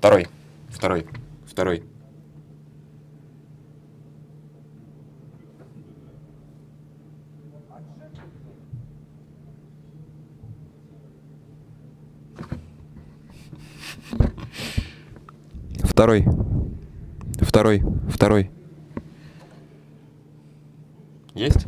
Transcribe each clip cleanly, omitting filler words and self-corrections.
Второй. Второй. Второй. Второй. Второй. Второй. Есть?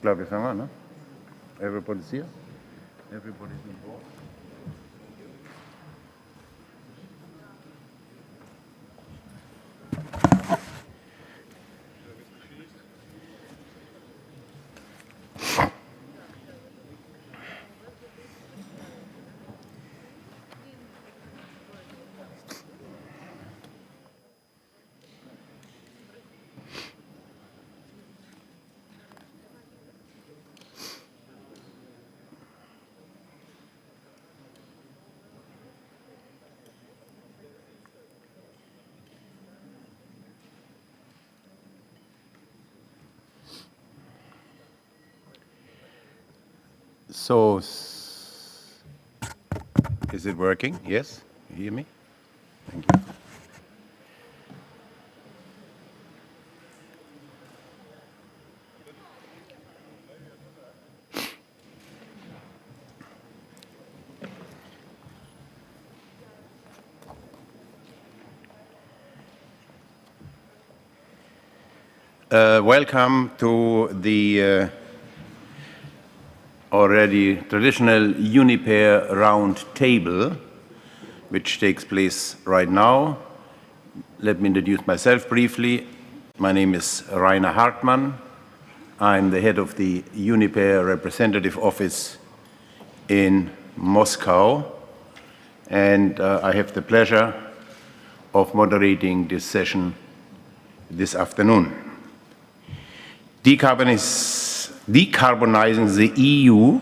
glaube, wir fangen an, ne? Everybody's here? Everybody's on board? So, is it working? Yes? You hear me? Thank you. Welcome to the already traditional Uniper round table, which takes place right now. Let me introduce myself briefly. My name is Rainer Hartmann. I'm the head of the Uniper representative office in Moscow, and I have the pleasure of moderating this session this afternoon. Decarbonizing the EU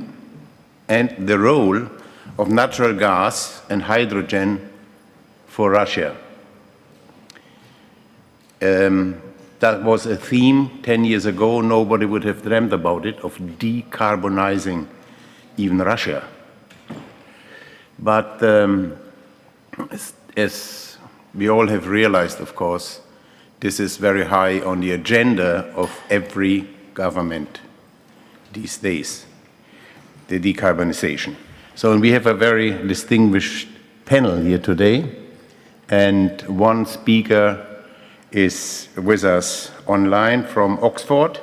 and the role of natural gas and hydrogen for Russia. That was a theme 10 years ago. Nobody would have dreamt about it, of decarbonizing even Russia. But as we all have realized, of course, this is very high on the agenda of every government these days, the decarbonization. So we have a very distinguished panel here today, and one speaker is with us online from Oxford,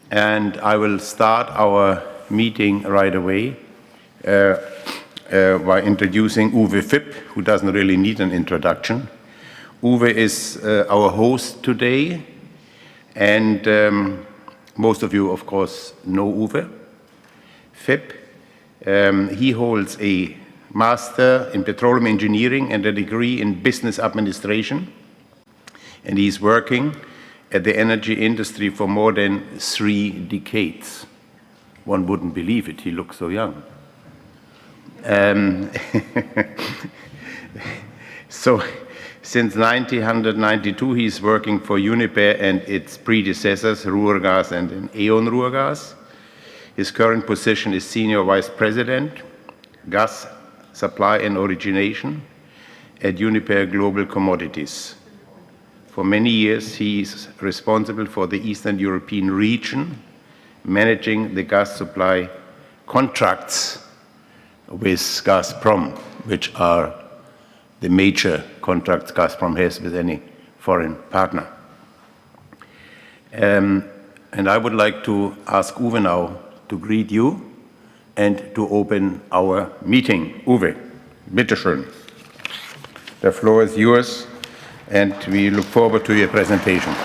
and I will start our meeting right away by introducing Uwe Fipp, who doesn't really need an introduction. Uwe is our host today, and most of you, of course, know Uwe Fipp. He holds a master in petroleum engineering and a degree in business administration, and he's working at the energy industry for more than 3 decades. One wouldn't believe it, he looks so young. So, since 1992, he's working for Uniper and its predecessors, Ruhrgas and E.ON Ruhrgas. His current position is Senior Vice President, Gas Supply and Origination at Uniper Global Commodities. For many years, he is responsible for the Eastern European region, managing the gas supply contracts with Gazprom, which are the major contracts Gazprom has with any foreign partner. And I would like to ask Uwe now to greet you and to open our meeting. Uwe, bitteschön. The floor is yours, and we look forward to your presentation.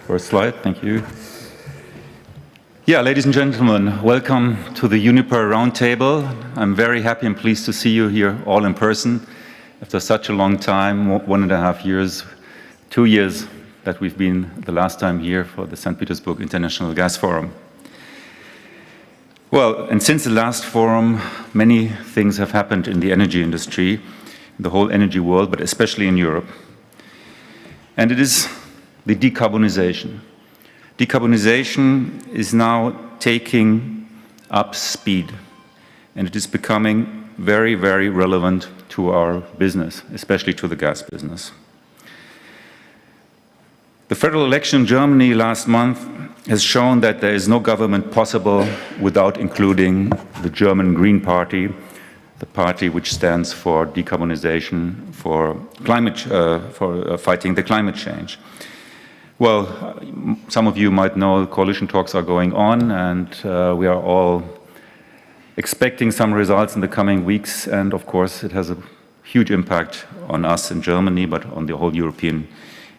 First slide, thank you. Yeah, ladies and gentlemen, welcome to the Uniper Roundtable. I'm very happy and pleased to see you here all in person after such a long time, 1.5 years, 2 years that we've been the last time here for the St. Petersburg International Gas Forum. Well, and since the last forum, many things have happened in the energy industry, the whole energy world, but especially in Europe. And it is the decarbonization. Decarbonization is now taking up speed, and it is becoming very, very relevant to our business, especially to the gas business. The federal election in Germany last month has shown that there is no government possible without including the German Green Party the party which stands for decarbonization, for fighting the climate change. Well, some of you might know coalition talks are going on, and we are all expecting some results in the coming weeks, and of course it has a huge impact on us in Germany, but on the whole European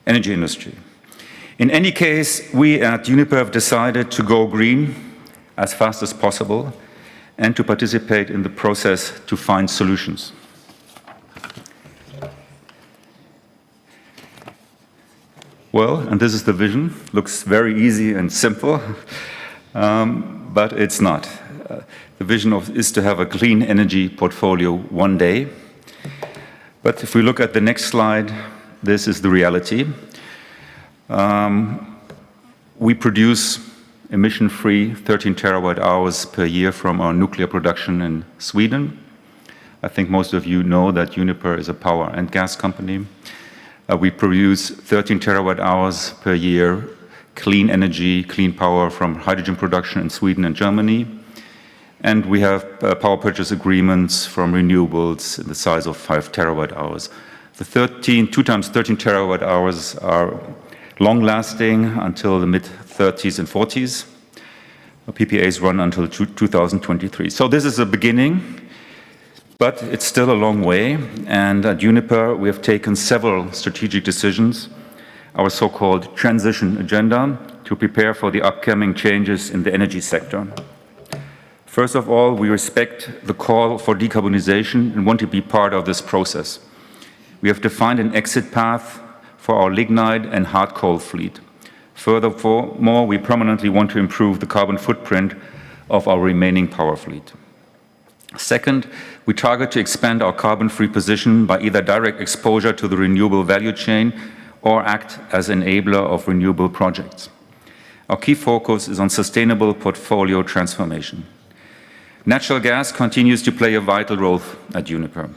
energy industry. In any case, we at Uniper have decided to go green as fast as possible and to participate in the process to find solutions. Well, and this is the vision. Looks very easy and simple, but it's not. The vision is to have a clean energy portfolio one day. But if we look at the next slide, this is the reality. We produce emission-free 13 terawatt hours per year from our nuclear production in Sweden. I think most of you know that Uniper is a power and gas company. We produce 13 terawatt hours per year, clean energy, clean power from hydrogen production in Sweden and Germany. And we have power purchase agreements from renewables in the size of 5 terawatt hours. The 2 times 13 terawatt hours are long-lasting until the mid-30s and 40s. PPAs run until 2023. So this is a beginning. But it's still a long way, and at Uniper we have taken several strategic decisions, our so-called transition agenda, to prepare for the upcoming changes in the energy sector. First of all, we respect the call for decarbonization and want to be part of this process. We have defined an exit path for our lignite and hard coal fleet. Furthermore, we permanently want to improve the carbon footprint of our remaining power fleet. Second, we target to expand our carbon-free position by either direct exposure to the renewable value chain or act as enabler of renewable projects. Our key focus is on sustainable portfolio transformation. Natural gas continues to play a vital role at Uniper,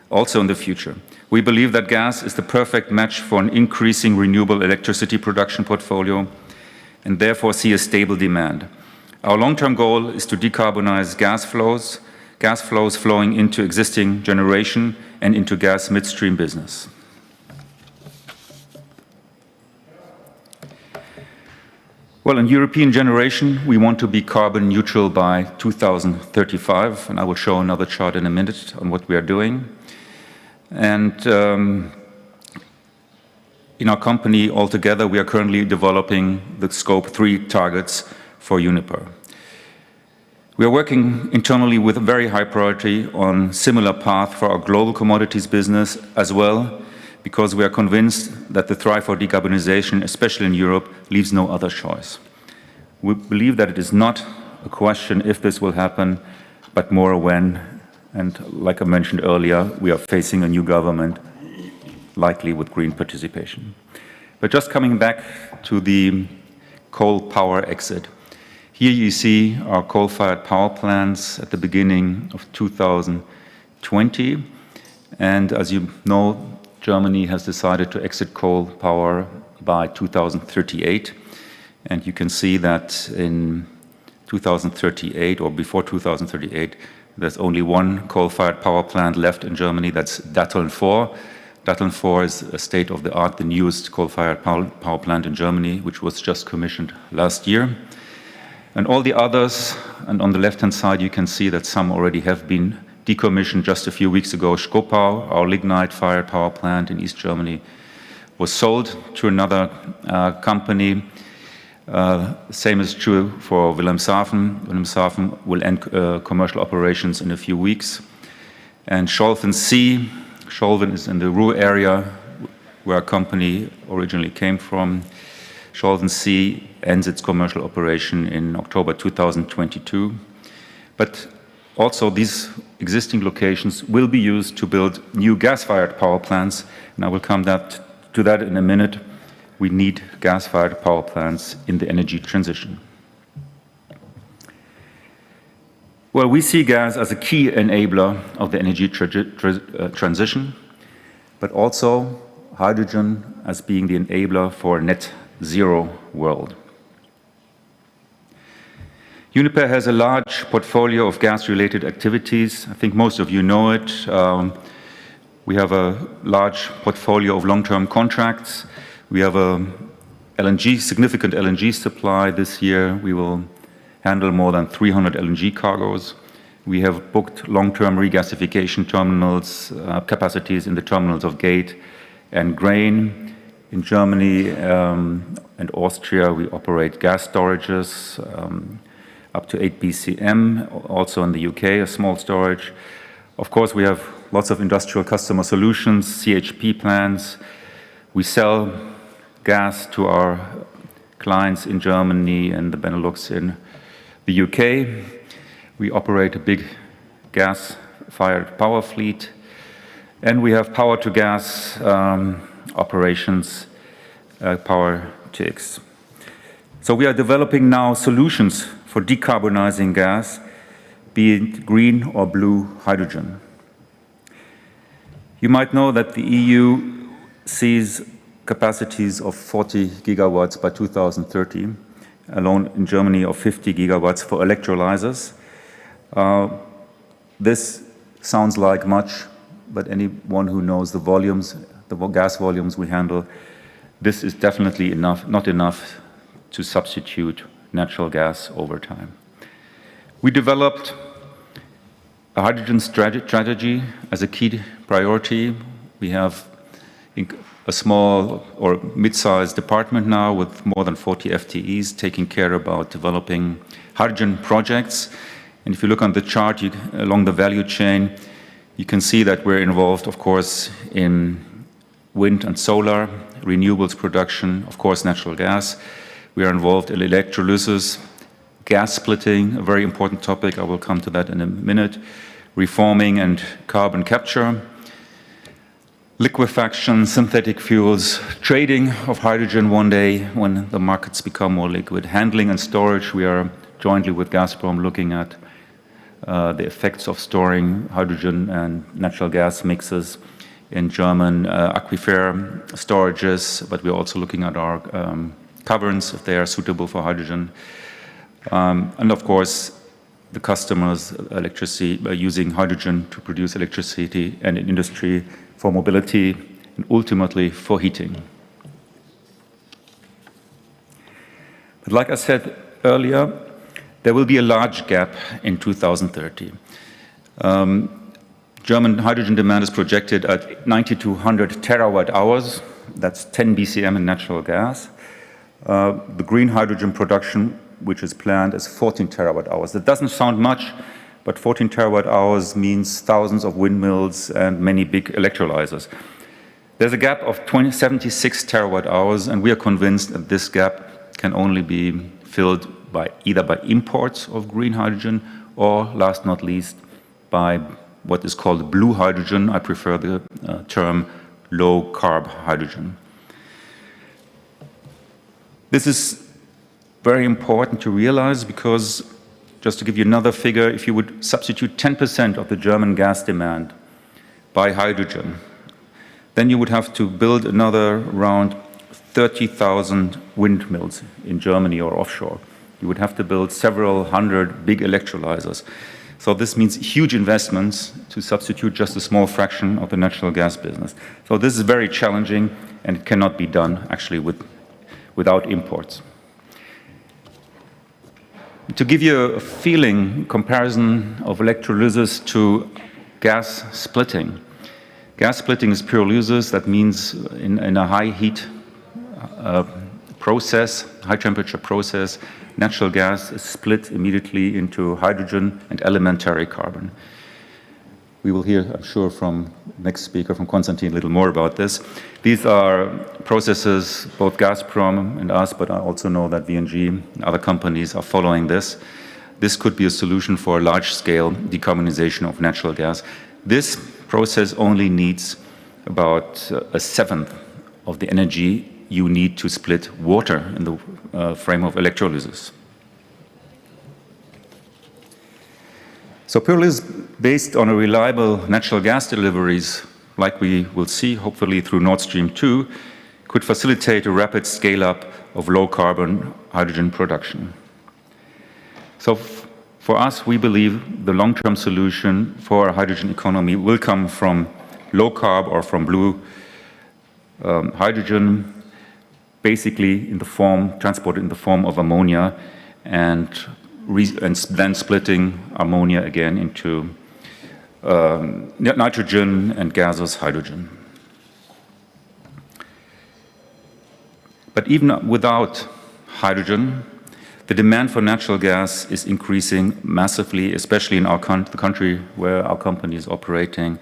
also in the future. We believe that gas is the perfect match for an increasing renewable electricity production portfolio and therefore see a stable demand. Our long-term goal is to decarbonize gas flows flowing into existing generation and into gas midstream business. Well, in European generation, we want to be carbon neutral by 2035, and I will show another chart in a minute on what we are doing. And in our company altogether, we are currently developing the Scope 3 targets for Uniper. We are working internally with a very high priority on similar path for our global commodities business as well, because we are convinced that the drive for decarbonization, especially in Europe, leaves no other choice. We believe that it is not a question if this will happen, but more when. And like I mentioned earlier, we are facing a new government, likely with green participation. But just coming back to the coal power exit. Here you see our coal-fired power plants at the beginning of 2020. And as you know, Germany has decided to exit coal power by 2038. And you can see that in 2038 or before 2038, there's only one coal-fired power plant left in Germany, that's Datteln 4. Datteln 4 is a state-of-the-art, the newest coal-fired power plant in Germany, which was just commissioned last year. And all the others, and on the left-hand side you can see that some already have been decommissioned just a few weeks ago. Schkopau, our lignite-fired power plant in East Germany, was sold to another company. Same is true for Wilhelmshaven. Wilhelmshaven will end commercial operations in a few weeks. And Scholven C, Scholven is in the Ruhr area where our company originally came from. Scholven C ends its commercial operation in October 2022. But also these existing locations will be used to build new gas-fired power plants, and I will come to that in a minute. We need gas-fired power plants in the energy transition. Well, we see gas as a key enabler of the energy transition, but also hydrogen as being the enabler for a net zero world. Uniper has a large portfolio of gas-related activities. I think most of you know it. We have a large portfolio of long-term contracts. We have a significant LNG supply. This year we will handle more than 300 LNG cargoes. We have booked long-term regasification terminals, capacities in the terminals of Gate and Grain. In Germany and Austria, we operate gas storages up to 8 BCM, also in the UK, a small storage. Of course, we have lots of industrial customer solutions, CHP plants. We sell gas to our clients in Germany and the Benelux in the UK. We operate a big gas-fired power fleet, and we have power-to-gas operations, Power-to-X. So we are developing now solutions for decarbonizing gas, be it green or blue hydrogen. You might know that the EU sees capacities of 40 gigawatts by 2030, alone in Germany of 50 gigawatts for electrolyzers. This sounds like much, but anyone who knows the volumes, the gas volumes we handle, this is definitely not enough to substitute natural gas over time. We developed a hydrogen strategy as a key priority. We have a small or mid-sized department now with more than 40 FTEs taking care about developing hydrogen projects. And if you look on the chart along the value chain, you can see that we're involved, of course, in wind and solar, renewables production, of course, natural gas. We are involved in electrolysis, gas splitting, a very important topic. I will come to that in a minute. Reforming and carbon capture, liquefaction, synthetic fuels, trading of hydrogen one day when the markets become more liquid, handling and storage. We are jointly with Gazprom looking at the effects of storing hydrogen and natural gas mixes in German aquifer storages, but we're also looking at our caverns if they are suitable for hydrogen. And of course, the customers' electricity using hydrogen to produce electricity, and in industry for mobility and ultimately for heating. But like I said earlier, there will be a large gap in 2030. German hydrogen demand is projected at 90 to 100 terawatt hours. That's 10 BCM in natural gas. The green hydrogen production, which is planned, is 14 terawatt hours. That doesn't sound much, but 14 terawatt hours means thousands of windmills and many big electrolyzers. There's a gap of 76 terawatt hours, and we are convinced that this gap can only be filled either by imports of green hydrogen or, last not least, by what is called blue hydrogen. I prefer the term low-carb hydrogen. This is very important to realize because, just to give you another figure, if you would substitute 10% of the German gas demand by hydrogen, then you would have to build another around 30,000 windmills in Germany or offshore. You would have to build several hundred big electrolyzers. So this means huge investments to substitute just a small fraction of the natural gas business. So this is very challenging, and it cannot be done actually without imports. To give you a feeling, comparison of electrolysis to gas splitting. Gas splitting is pyrolysis. That means in a high heat process, high temperature process, natural gas is split immediately into hydrogen and elementary carbon. We will hear, I'm sure, from next speaker, from Konstantin, a little more about this. These are processes, both Gazprom and us, but I also know that VNG and other companies are following this. This could be a solution for a large-scale decarbonization of natural gas. This process only needs about a seventh of the energy you need to split water in the frame of electrolysis. So pyrolysis based on a reliable natural gas deliveries, like we will see hopefully through Nord Stream 2, could facilitate a rapid scale-up of low-carbon hydrogen production. So for us, we believe the long-term solution for a hydrogen economy will come from low carb or from blue hydrogen, basically transported in the form of ammonia, and then splitting ammonia again into nitrogen and gaseous hydrogen. But even without hydrogen, the demand for natural gas is increasing massively, especially in the country where our company is operating,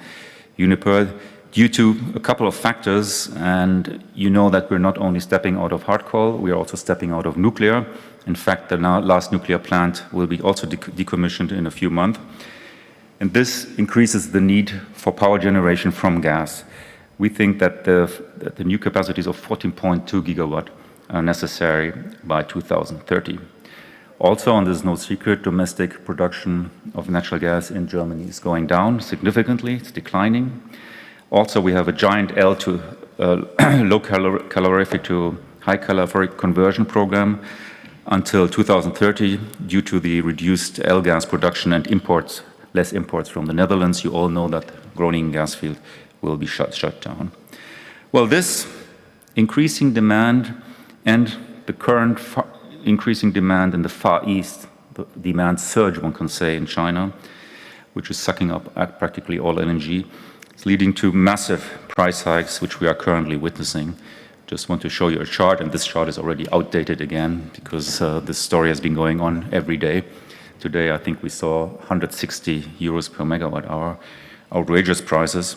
Uniper, due to a couple of factors. And you know that we're not only stepping out of hard coal, we are also stepping out of nuclear. In fact, the last nuclear plant will be also decommissioned in a few months. And this increases the need for power generation from gas. We think that the new capacities of 14.2 gigawatt are necessary by 2030. Also, and this is no secret, domestic production of natural gas in Germany is going down significantly. It's declining. Also, we have a giant low calorific to high calorific conversion program until 2030 due to the reduced L gas production and imports, less imports from the Netherlands. You all know that Groningen gas field will be shut down. Well, this increasing demand and the current increasing demand in the Far East, the demand surge, one can say, in China, which is sucking up practically all energy, is leading to massive price hikes, which we are currently witnessing. Just want to show you a chart, and this chart is already outdated again because this story has been going on every day. Today, I think we saw 160 euros per megawatt hour, outrageous prices.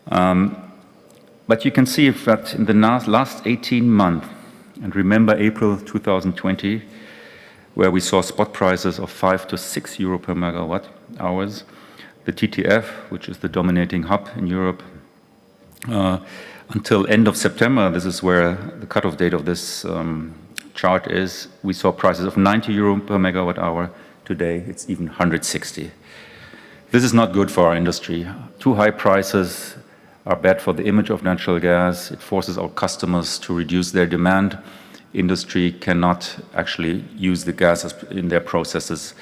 But you can see that in the last 18 months, and remember April 2020, where we saw spot prices of 5 to 6 euro per megawatt hours, the TTF, which is the dominating hub in Europe, until end of September, this is where the cutoff date of this chart is, we saw prices of 90 euro per megawatt hour. Today, it's even 160. This is not good for our industry. Too high prices are bad for the image of natural gas. It forces our customers to reduce their demand. Industry cannot actually use the gas in their processes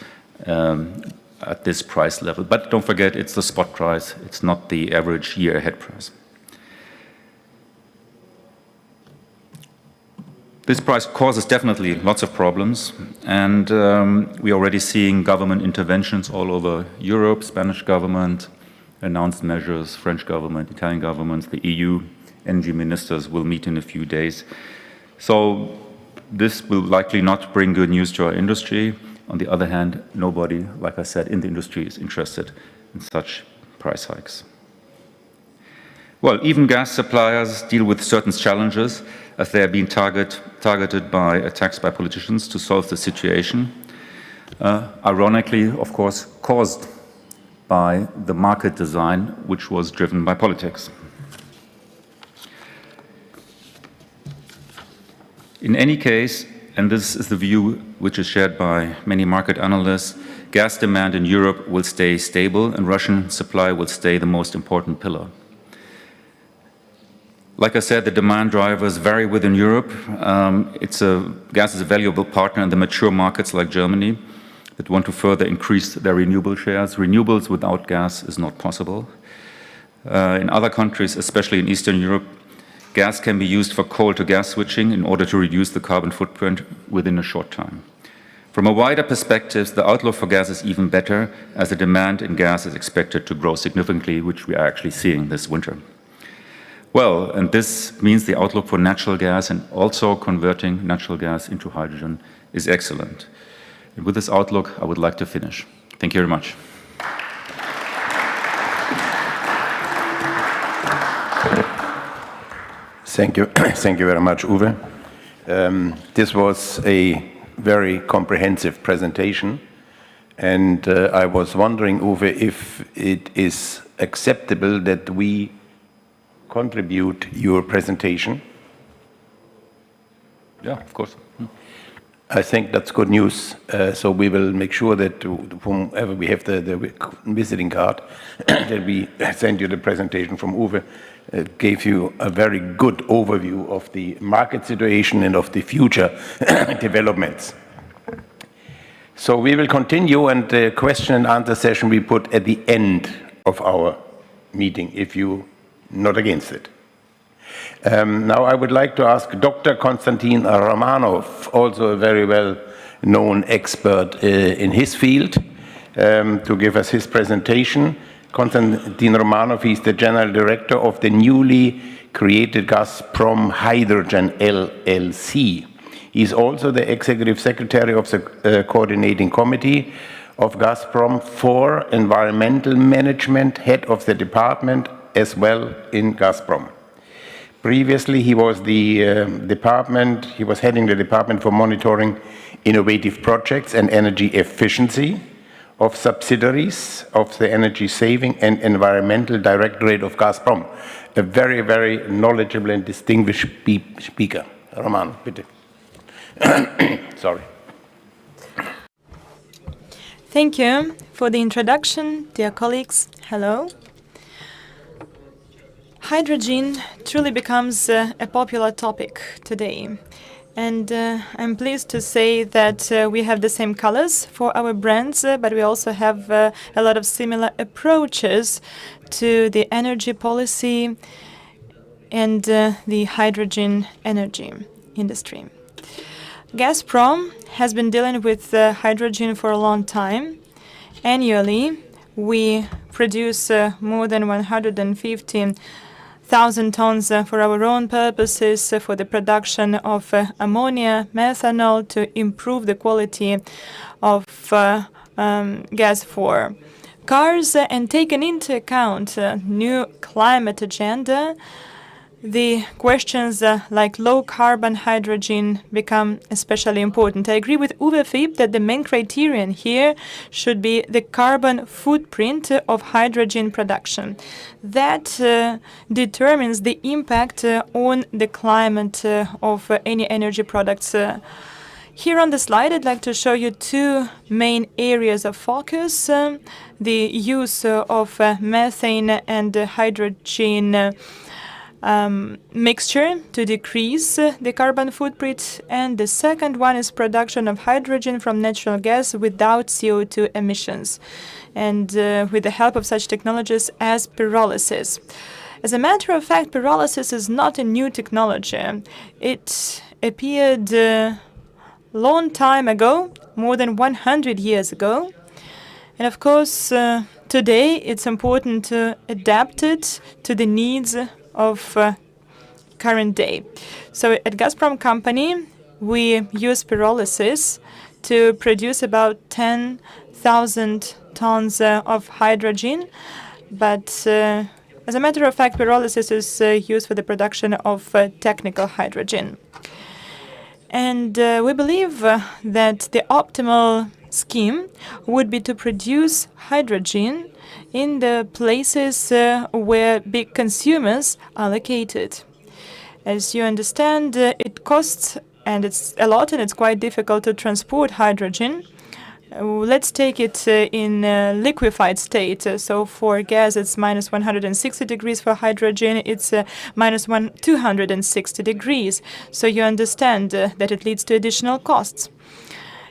at this price level. But don't forget, it's the spot price. It's not the average year-ahead price. This price causes definitely lots of problems, and we're already seeing government interventions all over Europe. Spanish government announced measures, French government, Italian governments, the EU energy ministers will meet in a few days. So this will likely not bring good news to our industry. On the other hand, nobody, like I said, in the industry is interested in such price hikes. Well, even gas suppliers deal with certain challenges as they are being targeted by attacks by politicians to solve the situation. Ironically, of course, caused by the market design, which was driven by politics. In any case, and this is the view which is shared by many market analysts, gas demand in Europe will stay stable and Russian supply will stay the most important pillar. Like I said, the demand drivers vary within Europe. Gas is a valuable partner in the mature markets like Germany that want to further increase their renewable shares. Renewables without gas is not possible. In other countries, especially in Eastern Europe, gas can be used for coal to gas switching in order to reduce the carbon footprint within a short time. From a wider perspective, the outlook for gas is even better as the demand in gas is expected to grow significantly, which we are actually seeing this winter. Well, and this means the outlook for natural gas and also converting natural gas into hydrogen is excellent. And with this outlook, I would like to finish. Thank you very much. Thank you. Thank you very much, Uwe. This was a very comprehensive presentation. And I was wondering, Uwe, if it is acceptable that we contribute your presentation. Yeah, of course. I think that's good news. So we will make sure that whomever we have the visiting card, that we send you the presentation from Uwe. It gave you a very good overview of the market situation and of the future developments. So we will continue, and the question and answer session we put at the end of our meeting, if you're not against it. Now I would like to ask Dr. Konstantin Romanov, also a very well-known expert in his field, to give us his presentation. Konstantin Romanov is the General Director of the newly created Gazprom Hydrogen LLC. He is also the Executive Secretary of the Coordinating Committee of Gazprom for Environmental Management, head of the department as well in Gazprom. Previously, he was heading the Department for Monitoring Innovative Projects and Energy Efficiency of subsidiaries of the Energy Saving and Environmental Directorate of Gazprom. A very, very knowledgeable and distinguished speaker. Roman, bitte. Sorry. Thank you for the introduction, dear colleagues. Hello. Hydrogen truly becomes a popular topic today. And I'm pleased to say that we have the same colors for our brands, but we also have a lot of similar approaches to the energy policy and the hydrogen energy industry. Gazprom has been dealing with hydrogen for a long time. Annually, we produce more than 150,000 tons for our own purposes for the production of ammonia, methanol, to improve the quality of gas for cars, and taken into account new climate agenda, the questions like low-carbon hydrogen become especially important. I agree with Uwe Fieb that the main criterion here should be the carbon footprint of hydrogen production. That determines the impact on the climate of any energy products. Here on the slide, I'd like to show you two main areas of focus. The use of methane and hydrogen mixture to decrease the carbon footprint, and the second one is production of hydrogen from natural gas without CO2 emissions, and with the help of such technologies as pyrolysis. As a matter of fact, pyrolysis is not a new technology. It appeared long time ago, more than 100 years ago, and of course today it's important to adapt it to the needs of current day. So at Gazprom company, we use pyrolysis to produce about 10,000 tons of hydrogen. But as a matter of fact, pyrolysis is used for the production of technical hydrogen. And we believe that the optimal scheme would be to produce hydrogen in the places where big consumers are located. As you understand, it costs, and it's a lot, and it's quite difficult to transport hydrogen. Let's take it in a liquefied state. So for gas, it's minus 160 degrees. For hydrogen, it's minus 260 degrees. So you understand that it leads to additional costs.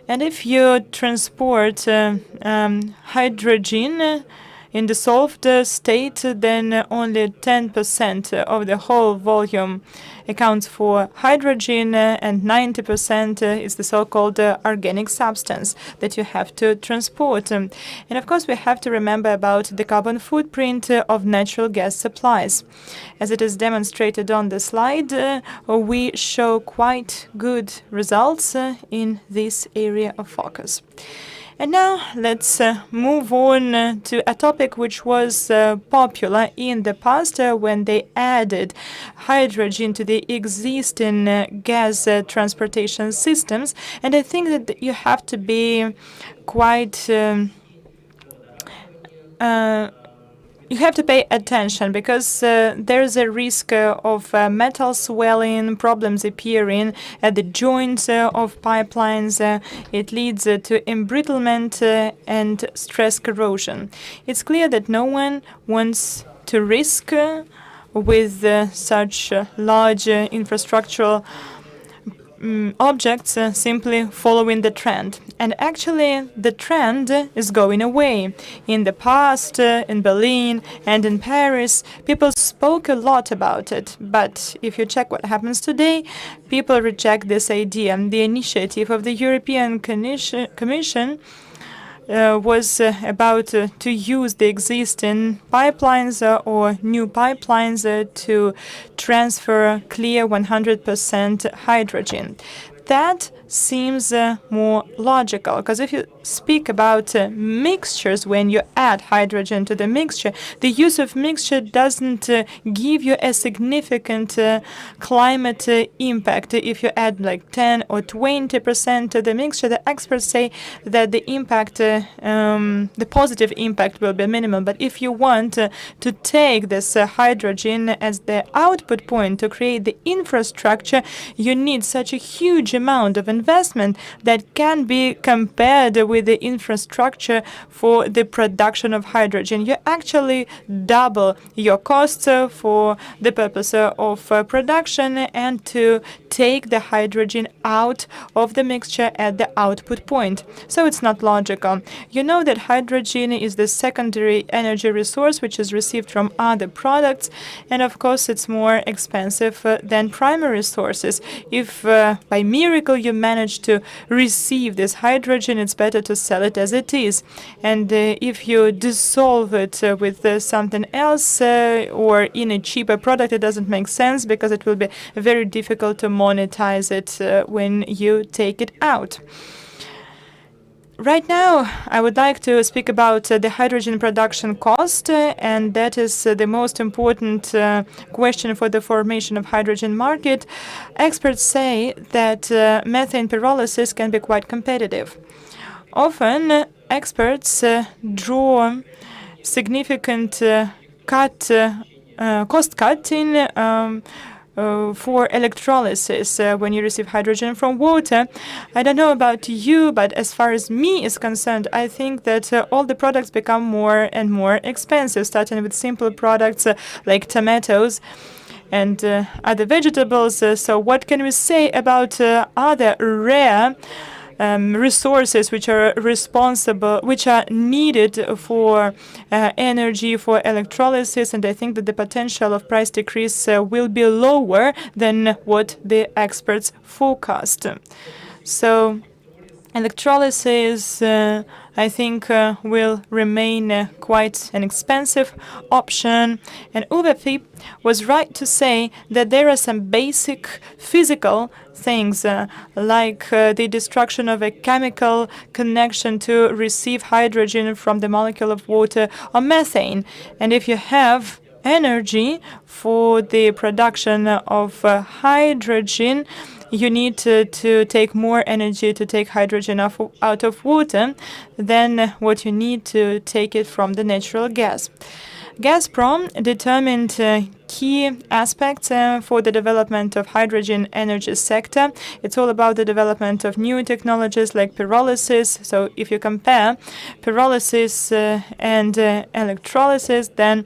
And if you transport hydrogen in dissolved state, then only 10% of the whole volume accounts for hydrogen, and 90% is the so-called organic substance that you have to transport. And of course, we have to remember about the carbon footprint of natural gas supplies. As it is demonstrated on the slide, we show quite good results in this area of focus. And now let's move on to a topic which was popular in the past when they added hydrogen to the existing gas transportation systems. And I think that you have to be quite you have to pay attention, because there's a risk of metal swelling, problems appearing at the joints of pipelines. It leads to embrittlement and stress corrosion. It's clear that no one wants to risk with such large infrastructural objects simply following the trend. And actually, the trend is going away. In the past, in Berlin and in Paris, people spoke a lot about it. But if you check what happens today, people reject this idea. The initiative of the European Commission was about to use the existing pipelines or new pipelines to transfer clear 100% hydrogen. That seems more logical, because if you speak about mixtures, when you add hydrogen to the mixture, the use of mixture doesn't give you a significant climate impact. If you add like 10 or 20% to the mixture, the experts say that the impact, the positive impact will be minimal. But if you want to take this hydrogen as the output point to create the infrastructure, you need such a huge amount of investment that can be compared with the infrastructure for the production of hydrogen. You actually double your costs for the purpose of production and to take the hydrogen out of the mixture at the output point. So it's not logical. You know that hydrogen is the secondary energy resource which is received from other products, and of course it's more expensive than primary sources. If by miracle you manage to receive this hydrogen, it's better to sell it as it is. And if you dissolve it with something else or in a cheaper product, it doesn't make sense because it will be very difficult to monetize it when you take it out. Right now, I would like to speak about the hydrogen production cost, and that is the most important question for the formation of hydrogen market. Experts say that methane pyrolysis can be quite competitive. Often, experts draw significant cost cutting for electrolysis when you receive hydrogen from water. I don't know about you, but as far as me is concerned, I think that all the products become more and more expensive, starting with simple products like tomatoes and other vegetables. So what can we say about other rare resources which are needed for energy, for electrolysis, and I think that the potential of price decrease will be lower than what the experts forecast. So electrolysis, I think, will remain quite an expensive option. And Uwe Fiep was right to say that there are some basic physical things like the destruction of a chemical connection to receive hydrogen from the molecule of water or methane. And if you have energy for the production of hydrogen, you need to take more energy to take hydrogen out of water than what you need to take it from the natural gas. Gazprom determined key aspects for the development of hydrogen energy sector. It's all about the development of new technologies like pyrolysis. So if you compare pyrolysis and electrolysis, then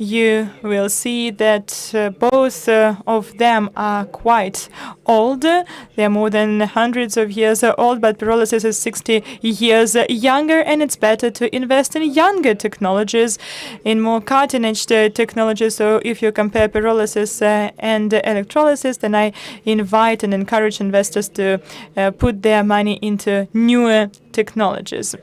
you will see that both of them are quite old. They are more than hundreds of years old, but pyrolysis is 60 years younger, and it's better to invest in younger technologies, in more cutting-edge technologies. So if you compare pyrolysis and electrolysis, then I invite and encourage investors to put their money into newer technologies.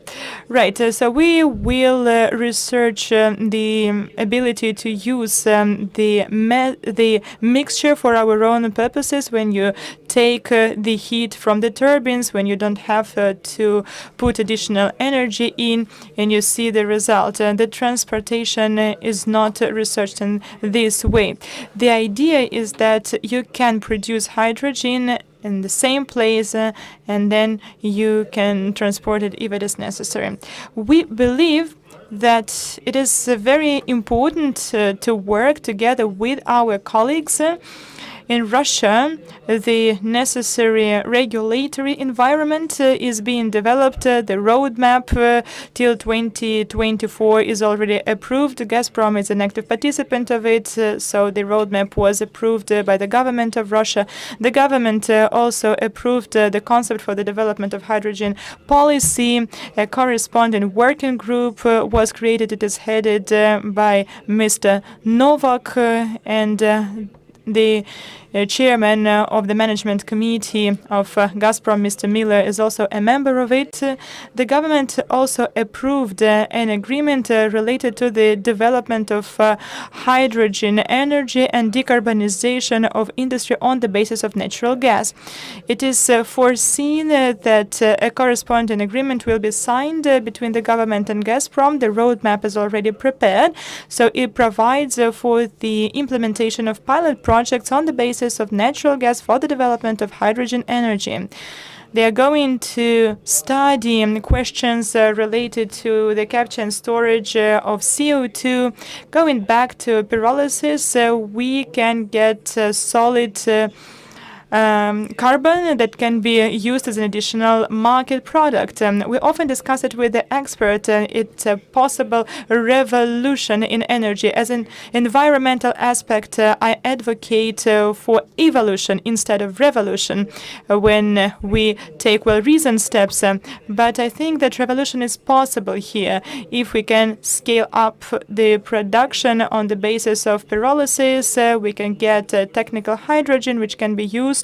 Right, so we will research the ability to use the mixture for our own purposes when you take the heat from the turbines, when you don't have to put additional energy in, and you see the result. The transportation is not researched in this way. The idea is that you can produce hydrogen in the same place, and then you can transport it if it is necessary. We believe that it is very important to work together with our colleagues In Russia, the necessary regulatory environment is being developed. The roadmap till 2024 is already approved. Gazprom is an active participant of it, so the roadmap was approved by the government of Russia. The government also approved the concept for the development of hydrogen policy. A corresponding working group was created. It is headed by Mr. Novak, and the chairman of the management committee of Gazprom, Mr. Miller, is also a member of it. The government also approved an agreement related to the development of hydrogen energy and decarbonization of industry on the basis of natural gas. It is foreseen that a corresponding agreement will be signed between the government and Gazprom. The roadmap is already prepared, so it provides for the implementation of pilot projects on the basis of natural gas for the development of hydrogen energy. They are going to study questions related to the capture and storage of CO2. Going back to pyrolysis, we can get solid carbon that can be used as an additional market product. We often discuss it with the expert. It's a possible revolution in energy. As an environmental aspect, I advocate for evolution instead of revolution when we take well-reasoned steps. But I think that revolution is possible here if we can scale up the production on the basis of pyrolysis. We can get technical hydrogen, which can be used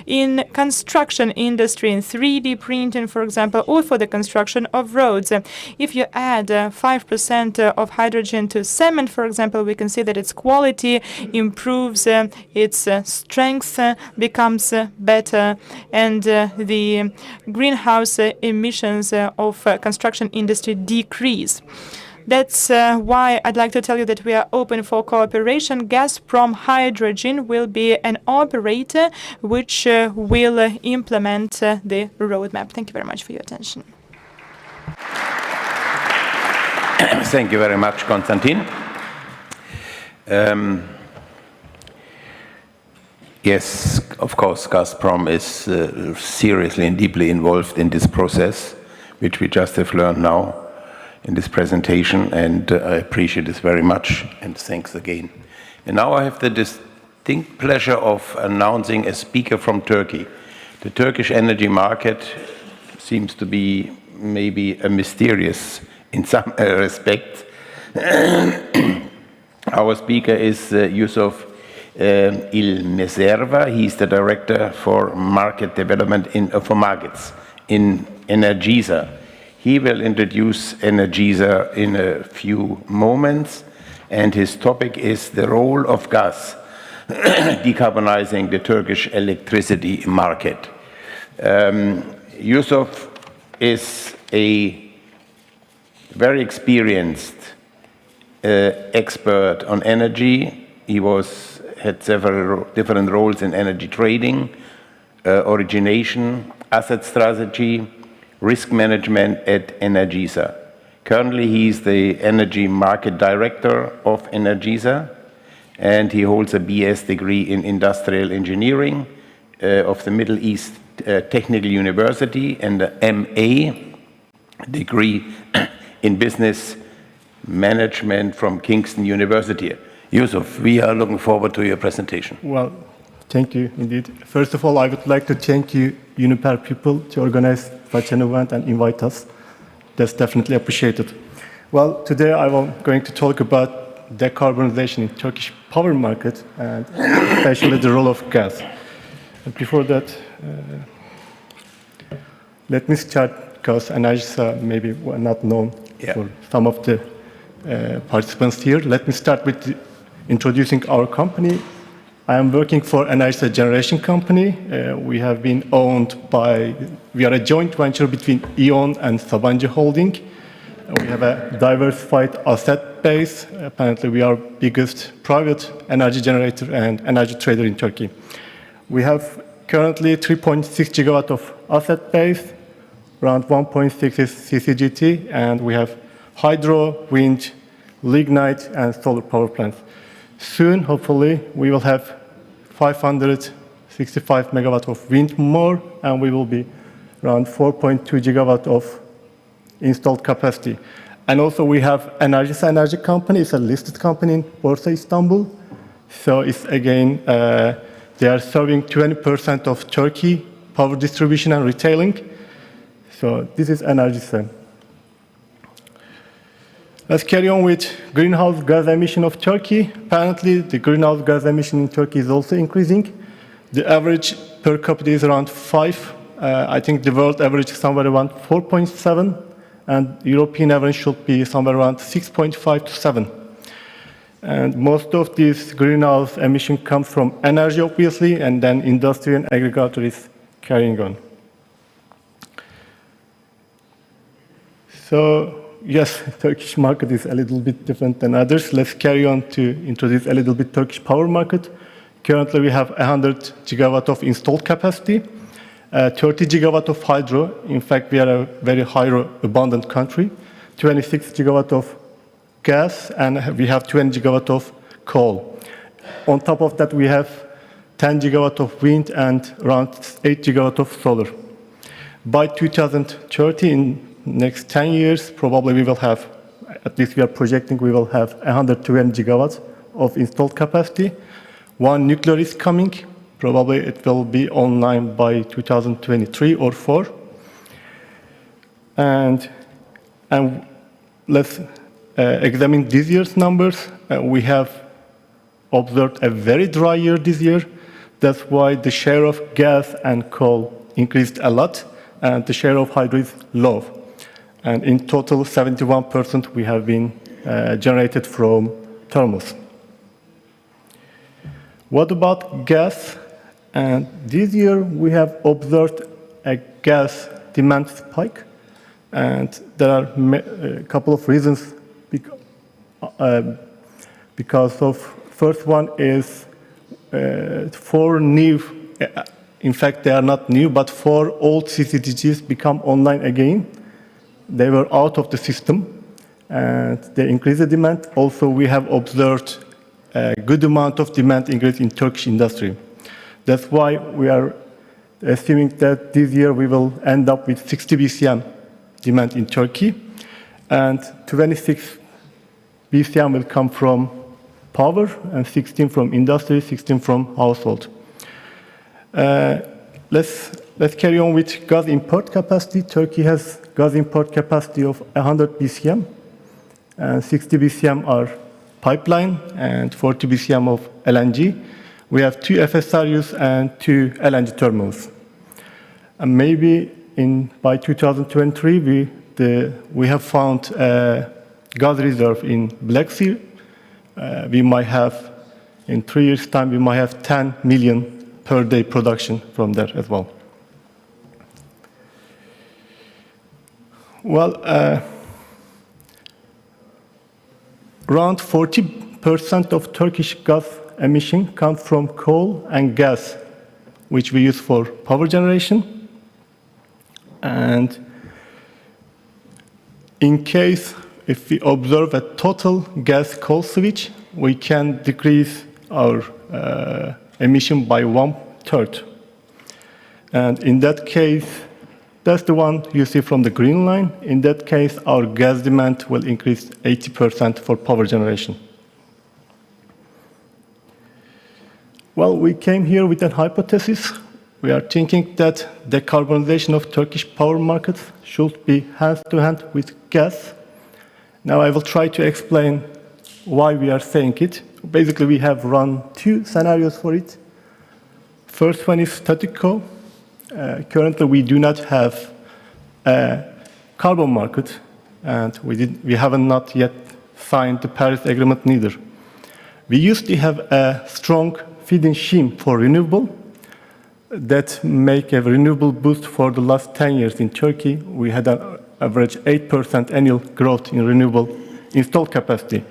in construction industry, in 3D printing, for example, or for the construction of roads. If you add 5% of hydrogen to cement, for example, we can see that its quality improves, its strength becomes better, and the greenhouse emissions of construction industry decrease. That's why I'd like to tell you that we are open for cooperation. Gazprom Hydrogen will be an operator which will implement the roadmap. Thank you very much for your attention. Thank you very much, Konstantin. Yes, of course, Gazprom is seriously and deeply involved in this process, which we just have learned now in this presentation, and I appreciate this very much, and thanks again. And now I have the distinct pleasure of announcing a speaker from Turkey. The Turkish energy market seems to be maybe a mysterious in some respect. Our speaker is Yusuf Il-Meserva. He's the director for market development for markets in Energisa. He will introduce Energisa in a few moments, and his topic is the role of gas decarbonizing the Turkish electricity market. Yusuf is a very experienced expert on energy. He had several different roles in energy trading, origination, asset strategy, risk management at Energisa. Currently, he is the energy market director of Energisa, and he holds a BS degree in industrial engineering of the Middle East Technical University and an MA degree in business management from Kingston University. Yusuf, we are looking forward to your presentation. Well, thank you indeed. First of all, I would like to thank you, Uniper people, to organize such an event and invite us. That's definitely appreciated. Well, today I'm going to talk about decarbonization in Turkish power market and especially the role of gas. And before that, let me start, because Energisa maybe were not known for some of the participants here. Let me start with introducing our company. I am working for Energisa Generation Company. We have been we are a joint venture between E.ON and Sabancı Holding. We have a diversified asset base. Apparently, we are biggest private energy generator and energy trader in Turkey. We have currently 3.6 gigawatt of asset base, around 1.6 is CCGT, and we have hydro, wind, lignite, and solar power plants. Soon, hopefully, we will have 565 megawatt of wind more, and we will be around 4.2 gigawatt of installed capacity. And also we have Enerjisa Energy Company. It's a listed company in Borsa Istanbul. So it's again, they are serving 20% of Turkey power distribution and retailing. So this is Enerjisa. Let's carry on with greenhouse gas emission of Turkey. Apparently, the greenhouse gas emission in Turkey is also increasing. The average per capita is around 5. I think the world average is somewhere around 4.7, and European average should be somewhere around 6.5 to 7. And most of this greenhouse emission comes from energy, obviously, and then industry and agriculture is carrying on. So, yes, Turkish market is a little bit different than others. Let's carry on to introduce a little bit Turkish power market. Currently, we have 100 gigawatt of installed capacity, 30 gigawatt of hydro. In fact, we are a very hydro-abundant country. 26 gigawatt of gas, and we have 20 gigawatt of coal. On top of that, we have 10 gigawatt of wind and around 8 gigawatt of solar. By 2030, in next 10 years, probably we will have, at least we are projecting, we will have 120 gigawatts of installed capacity. One nuclear is coming. Probably it will be online by 2023 or 4. And let's examine this year's numbers. We have observed a very dry year this year. That's why the share of gas and coal increased a lot, and the share of hydro is low. And in total, 71% we have been generated from thermals. What about gas? And this year we have observed a gas demand spike, and there are a couple of reasons because of. First one is 4 new, in fact they are not new, but 4 old CCGTs become online again. They were out of the system, and they increase the demand. Also, we have observed a good amount of demand increase in Turkish industry. That's why we are assuming that this year we will end up with 60 BCM demand in Turkey, and 26 BCM will come from power, and 16 from industry, 16 from household. Let's carry on with gas import capacity. Turkey has gas import capacity of 100 BCM, and 60 BCM are pipeline, and 40 BCM of LNG. We have 2 FSRUs and 2 LNG terminals. And maybe by 2023, we have found a gas reserve in Black Sea. We might have, in 3 years' time, we might have 10 million per day production from there as well. Well, around 40% of Turkish gas emission comes from coal and gas, which we use for power generation. And in case, if we observe a total gas-coal switch, we can decrease our emission by 1/3. And in that case, that's the one you see from the green line. In that case, our gas demand will increase 80% for power generation. Well, we came here with a hypothesis. We are thinking that decarbonization of Turkish power markets should be hand-to-hand with gas. Now I will try to explain why we are saying it. Basically, we have run 2 scenarios for it. First one is status quo. Currently, we do not have a carbon market, and we haven't not yet signed the Paris Agreement neither. We used to have a strong feed-in scheme for renewable that make a renewable boost for the last 10 years in Turkey. We had an average 8% annual growth in renewable installed capacity.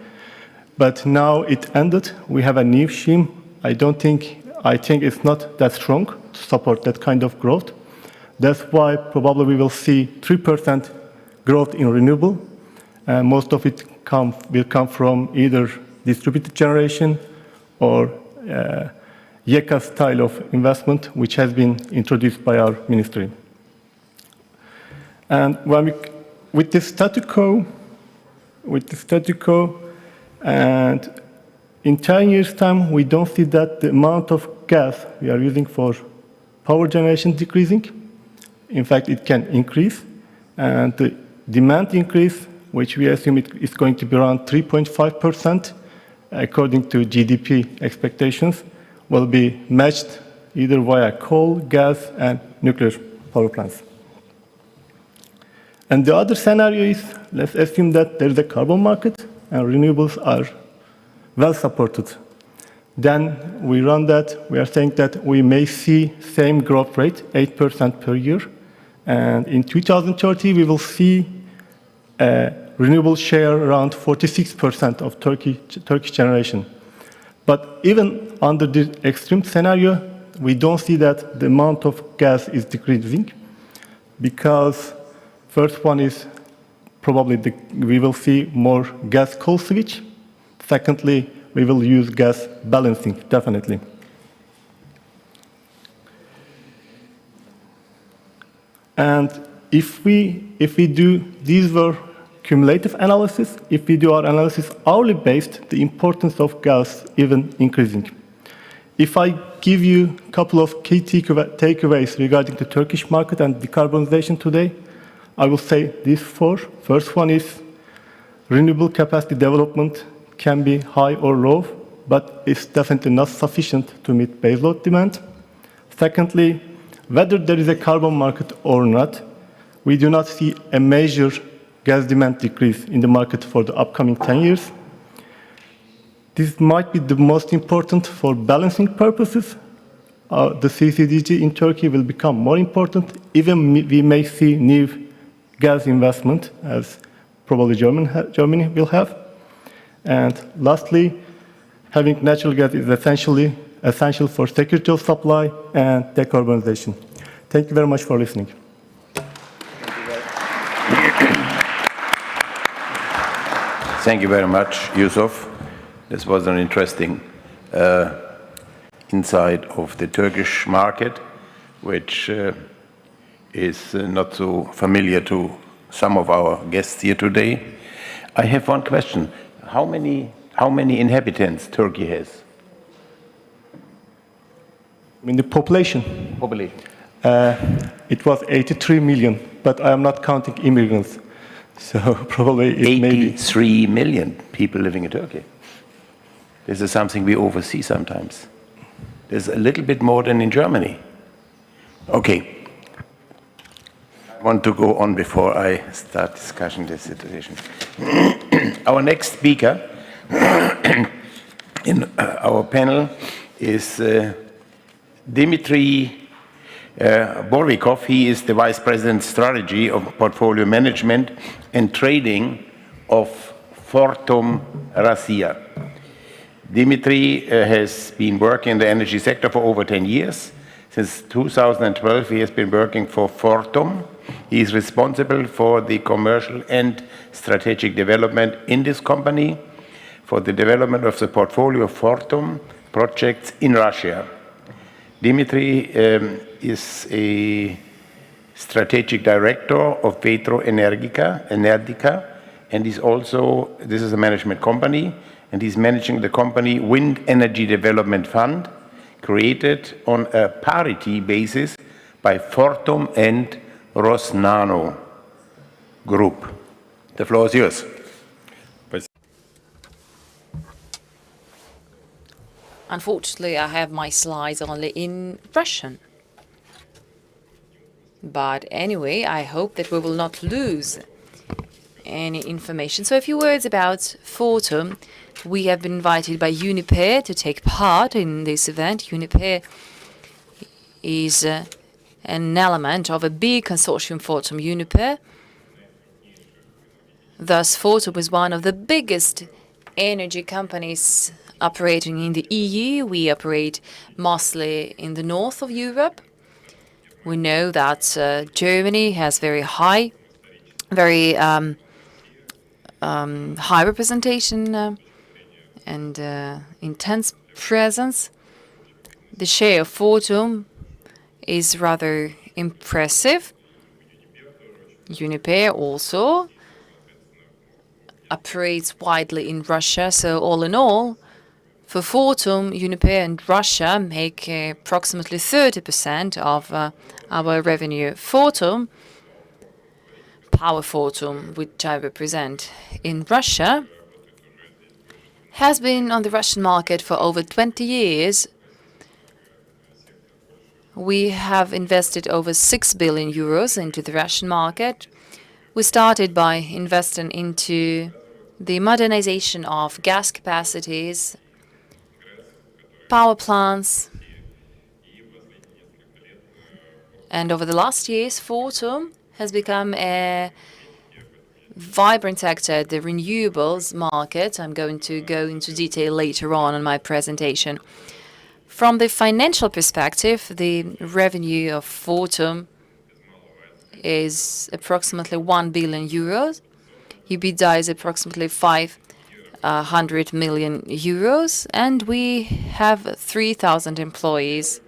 But now it ended. We have a new scheme. I think it's not that strong to support that kind of growth. That's why probably we will see 3% growth in renewable. Most of it will come from either distributed generation or YEKA style of investment, which has been introduced by our ministry. And with the status quo, and in 10 years' time, we don't see that the amount of gas we are using for power generation decreasing. In fact, it can increase, and the demand increase, which we assume is going to be around 3.5%, according to GDP expectations, will be matched either via coal, gas, and nuclear power plants. And the other scenario is, let's assume that there is a carbon market and renewables are well supported. Then we run that, we are saying that we may see same growth rate, 8% per year. And in 2030, we will see a renewable share around 46% of Turkish generation. But even under the extreme scenario, we don't see that the amount of gas is decreasing, because first one is probably we will see more gas coal switch. Secondly, we will use gas balancing, definitely. And if we do, these were cumulative analysis. If we do our analysis hourly based, the importance of gas even increasing. If I give you a couple of key takeaways regarding the Turkish market and decarbonization today, I will say these four. First one is renewable capacity development can be high or low, but it's definitely not sufficient to meet baseload demand. Secondly, whether there is a carbon market or not, we do not see a major gas demand decrease in the market for the upcoming 10 years. This might be the most important for balancing purposes. The CCDG in Turkey will become more important. Even we may see new gas investment, as probably Germany will have. And lastly, having natural gas is essential for security of supply and decarbonization. Thank you very much for listening. Thank you very much, Yusuf. This was an interesting insight of the Turkish market, which is not so familiar to some of our guests here today. I have one question. How many inhabitants Turkey has? In the population? Population. It was 83 million, but I am not counting immigrants. So probably it may be 83 million people living in Turkey. This is something we oversee sometimes. There's a little bit more than in Germany. Okay. I want to go on before I start discussing this situation. Our next speaker in our panel is Dmitry Borvikov. He is the Vice President Strategy of Portfolio Management and Trading of Fortum Russia. Dmitry has been working in the energy sector for over 10 years. Since 2012, he has been working for Fortum. He is responsible for the commercial and strategic development in this company, for the development of the portfolio of Fortum projects in Russia. Dmitry is a strategic director of Petro Energica, and he's also, this is a management company, and he's managing the company Wind Energy Development Fund, created on a parity basis by Fortum and Rosnano Group. The floor is yours. Unfortunately, I have my slides only in Russian. But anyway, I hope that we will not lose any information. So a few words about Fortum. We have been invited by Uniper to take part in this event. Uniper is an element of a big consortium, Fortum Uniper. Thus, Fortum is one of the biggest energy companies operating in the EU. We operate mostly in the north of Europe. We know that Germany has very high representation and intense presence. The share of Fortum is rather impressive. Uniper also operates widely in Russia. So all in all, for Fortum, Uniper and Russia make approximately 30% of our revenue. Fortum, Power Fortum, which I represent in Russia, has been on the Russian market for over 20 years. We have invested over 6 billion euros into the Russian market. We started by investing into the modernization of gas capacities, power plants, and over the last years, Fortum has become a vibrant actor, the renewables market. I'm going to go into detail later on in my presentation. From the financial perspective, the revenue of Fortum is approximately 1 billion euros. EBITDA is approximately 500 million euros, and we have 3,000 employees.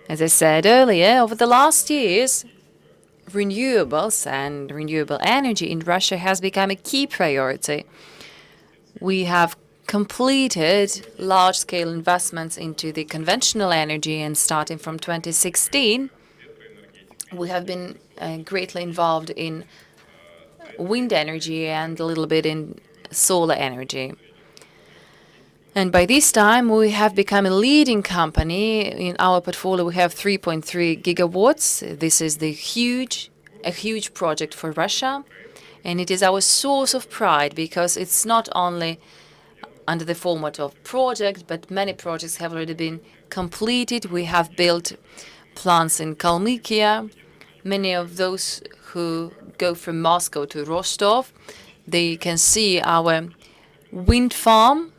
As I said earlier, over the last years, renewables and renewable energy in Russia has become a key priority. We have completed large-scale investments into the conventional energy, and starting from 2016, we have been greatly involved in wind energy and a little bit in solar energy. And by this time, we have become a leading company. In our portfolio, we have 3.3 gigawatts. This is a huge project for Russia, and it is our source of pride because it's not only under the format of project, but many projects have already been completed. We have built plants in Kalmykia. Many of those who go from Moscow to Rostov, they can see our wind farm,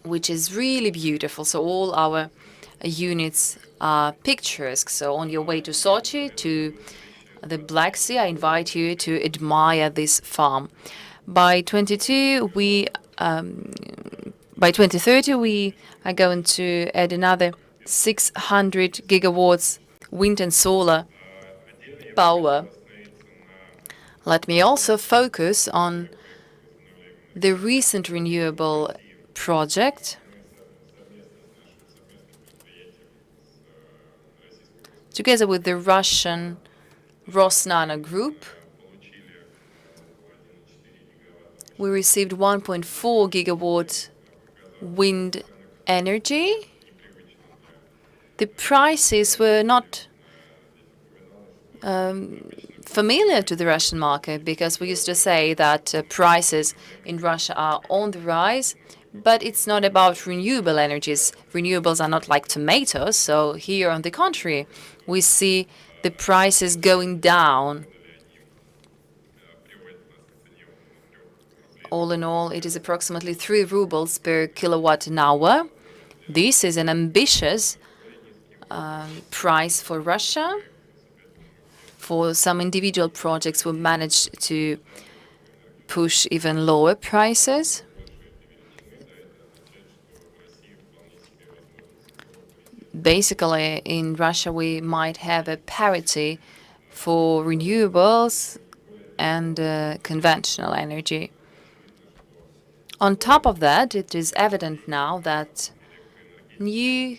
which is really beautiful. So all our units are picturesque. So on your way to Sochi, to the Black Sea, I invite you to admire this farm. By 2030, we are going to add another 600 gigawatts wind and solar power. Let me also focus on the recent renewable project. Together with the Russian Rosnano Group, we received 1.4 gigawatt wind energy. The prices were not familiar to the Russian market because we used to say that prices in Russia are on the rise, but it's not about renewable energies. Renewables are not like tomatoes, so here on the contrary, we see the prices going down. All in all, it is approximately 3 rubles per kilowatt an hour. This is an ambitious price for Russia. For some individual projects, we managed to push even lower prices. Basically, in Russia, we might have a parity for renewables and conventional energy. On top of that, it is evident now that new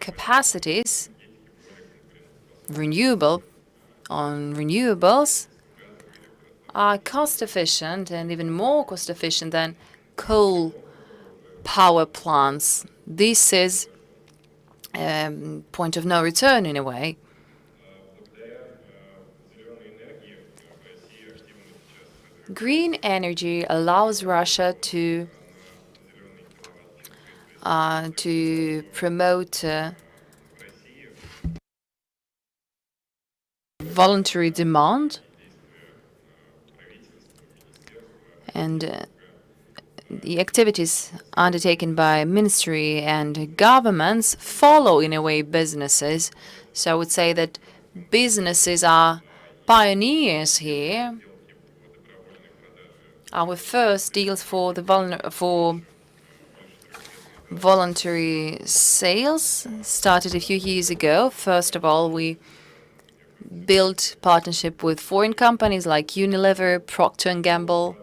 capacities, renewables, are cost-efficient and even more cost-efficient than coal power plants. This is a point of no return in a way. Green energy allows Russia to promote voluntary demand, and the activities undertaken by ministry and governments follow, in a way, businesses. So I would say that businesses are pioneers here. Our first deals for voluntary sales started a few years ago. First of all, we built partnership with foreign companies like Unilever, Procter & Gamble.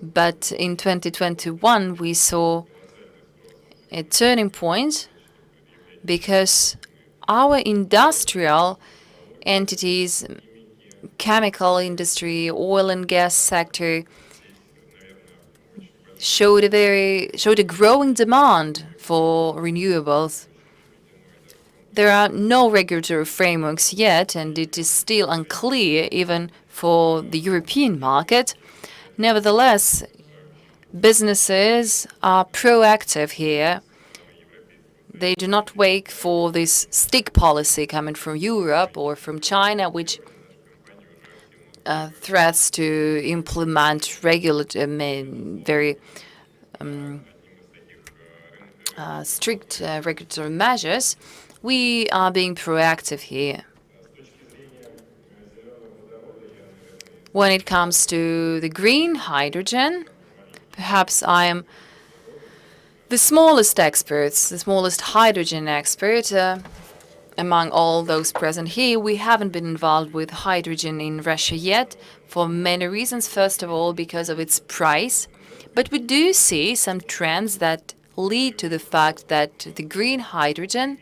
But in 2021, we saw a turning point because our industrial entities, chemical industry, oil and gas sector, showed a growing demand for renewables. There are no regulatory frameworks yet, and it is still unclear even for the European market. Nevertheless, businesses are proactive here. They do not wait for this stick policy coming from Europe or from China, which threats to implement very strict regulatory measures. We are being proactive here. When it comes to the green hydrogen, perhaps I am the smallest hydrogen expert among all those present here. We haven't been involved with hydrogen in Russia yet for many reasons. First of all, because of its price. But we do see some trends that lead to the fact that the green hydrogen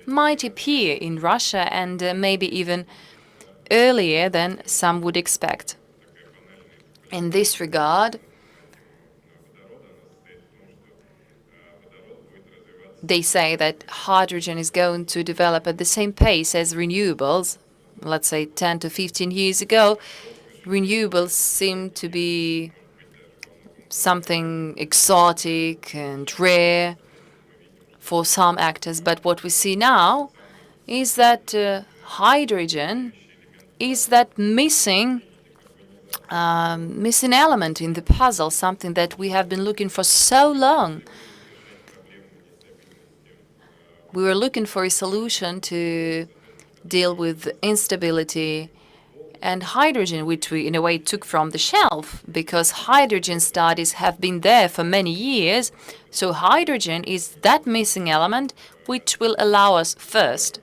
might appear in Russia and maybe even earlier than some would expect. In this regard, they say that hydrogen is going to develop at the same pace as renewables. Let's say 10 to 15 years ago, renewables seemed to be something exotic and rare for some actors. But what we see now is that hydrogen is that missing element in the puzzle, something that we have been looking for so long. We were looking for a solution to deal with instability and hydrogen, which we in a way took from the shelf because hydrogen studies have been there for many years. So hydrogen is that missing element which will allow us first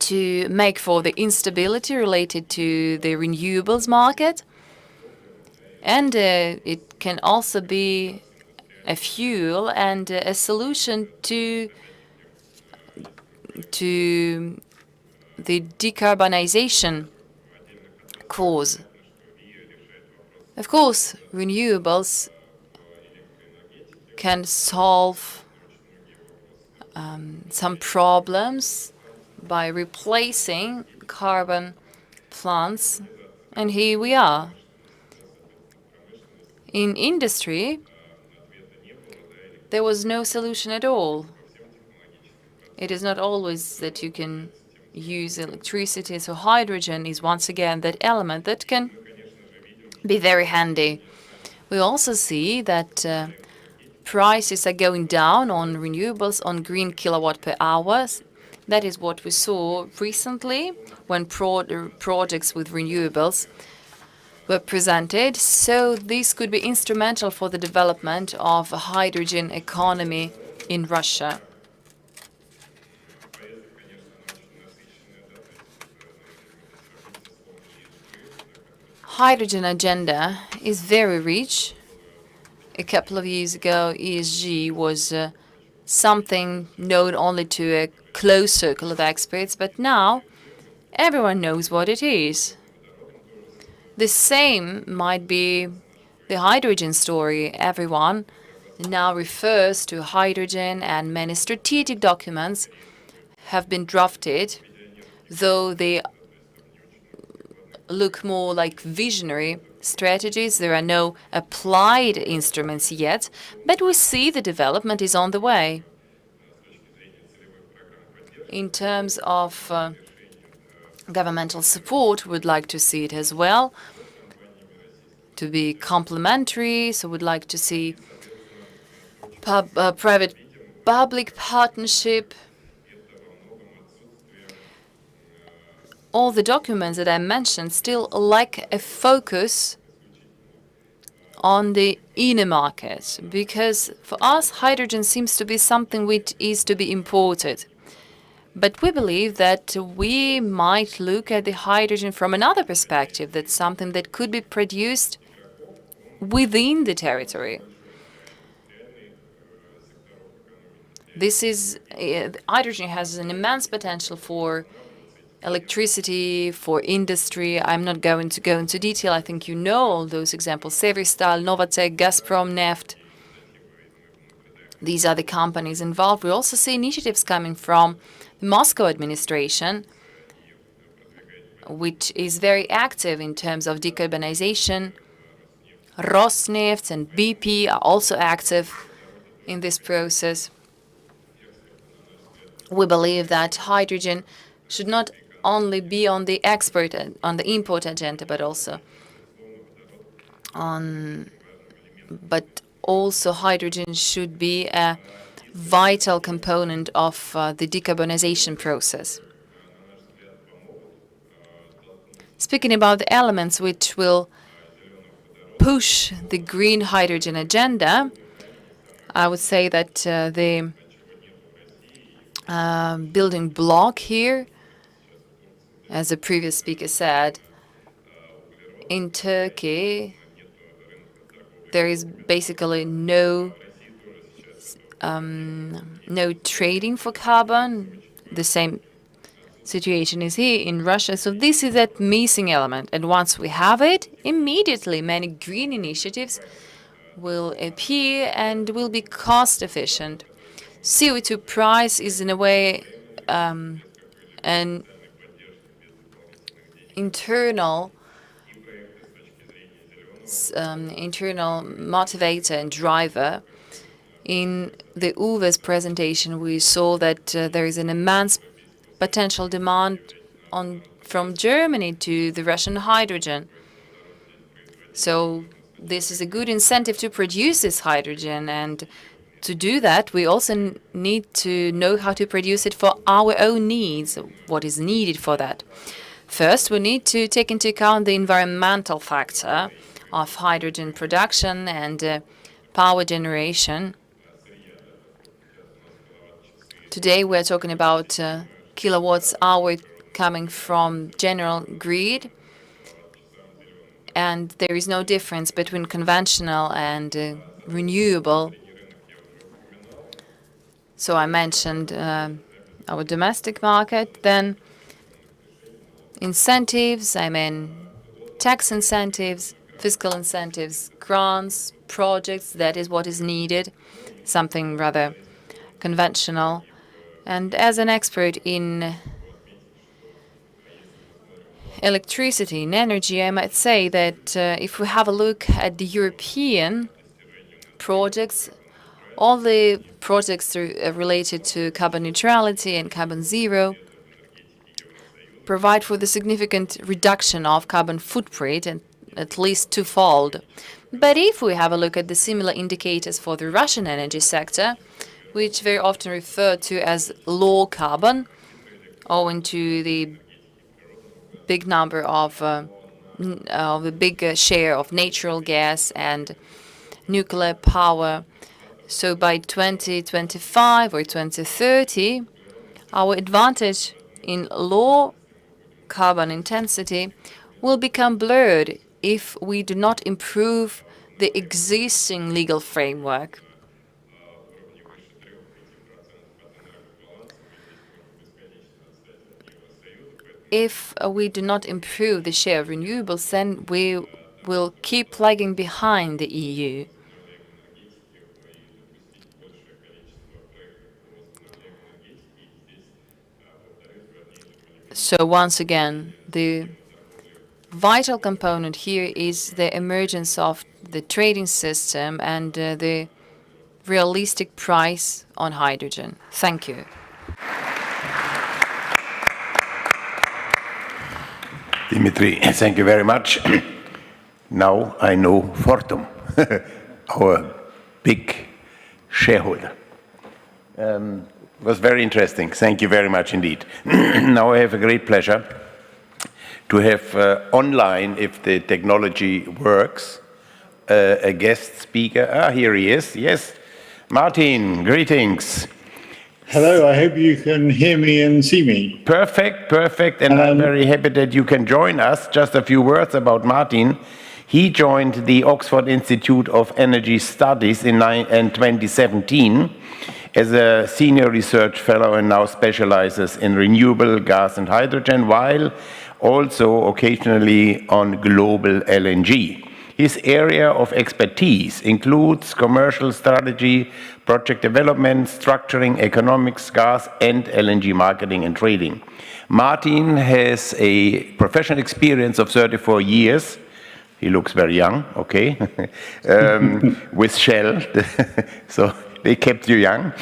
to make for the instability related to the renewables market. And it can also be a fuel and a solution to the decarbonization cause. Of course, renewables can solve some problems by replacing carbon plants, and here we are. In industry, there was no solution at all. It is not always that you can use electricity, so hydrogen is once again that element that can be very handy. We also see that prices are going down on renewables, on green kilowatt per hours. That is what we saw recently when projects with renewables were presented. So this could be instrumental for the development of a hydrogen economy in Russia. Hydrogen agenda is very rich. A couple of years ago, ESG was something known only to a close circle of experts, but now everyone knows what it is. The same might be the hydrogen story. Everyone now refers to hydrogen, and many strategic documents have been drafted, though they look more like visionary strategies. There are no applied instruments yet, but we see the development is on the way. In terms of governmental support, we'd like to see it as well to be complementary. So we'd like to see private-public partnership. All the documents that I mentioned still lack a focus on the inner market, because for us, hydrogen seems to be something which is to be imported. But we believe that we might look at the hydrogen from another perspective, that's something that could be produced within the territory. Hydrogen has an immense potential for electricity, for industry. I'm not going to go into detail. I think you know all those examples. Severstal, Novatek, Gazprom, Neft. These are the companies involved. We also see initiatives coming from the Moscow administration, which is very active in terms of decarbonization. Rosneft and BP are also active in this process. We believe that hydrogen should not only be on the import agenda, but also hydrogen should be a vital component of the decarbonization process. Speaking about the elements which will push the green hydrogen agenda, I would say that the building block here, as the previous speaker said, in Turkey, there is basically no trading for carbon. The same situation is here in Russia. So this is that missing element. And once we have it, immediately many green initiatives will appear and will be cost efficient. CO2 price is in a way an internal motivator and driver. In the Uwe's presentation, we saw that there is an immense potential demand from Germany to the Russian hydrogen. So this is a good incentive to produce this hydrogen, and to do that, we also need to know how to produce it for our own needs, what is needed for that. First, we need to take into account the environmental factor of hydrogen production and power generation. Today, we're talking about kilowatts hour coming from general grid, and there is no difference between conventional and renewable. So I mentioned our domestic market, then incentives, I mean tax incentives, fiscal incentives, grants, projects, that is what is needed, something rather conventional. And as an expert in electricity and energy, I might say that if we have a look at the European projects, all the projects related to carbon neutrality and carbon zero provide for the significant reduction of carbon footprint, and at least twofold. But if we have a look at the similar indicators for the Russian energy sector, which very often referred to as low carbon, owing to the big number of the big share of natural gas and nuclear power. So by 2025 or 2030, our advantage in low carbon intensity will become blurred if we do not improve the existing legal framework. If we do not improve the share of renewables, then we will keep lagging behind the EU. So once again, the vital component here is the emergence of the trading system and the realistic price on hydrogen. Thank you. Dimitri, thank you very much. Now I know Fortum, our big shareholder. It was very interesting. Thank you very much indeed. Now I have a great pleasure to have online, if the technology works, a guest speaker. Here he is. Yes. Martin, greetings. Hello, I hope you can hear me and see me. Perfect, perfect. And I'm very happy that you can join us. Just a few words about Martin. He joined the Oxford Institute of Energy Studies in 2017 as a senior research fellow and now specializes in renewable gas and hydrogen, while also occasionally on global LNG. His area of expertise includes commercial strategy, project development, structuring, economics, gas and LNG marketing and trading. Martin has a professional experience of 34 years. He looks very young, okay, with Shell, so they kept you young,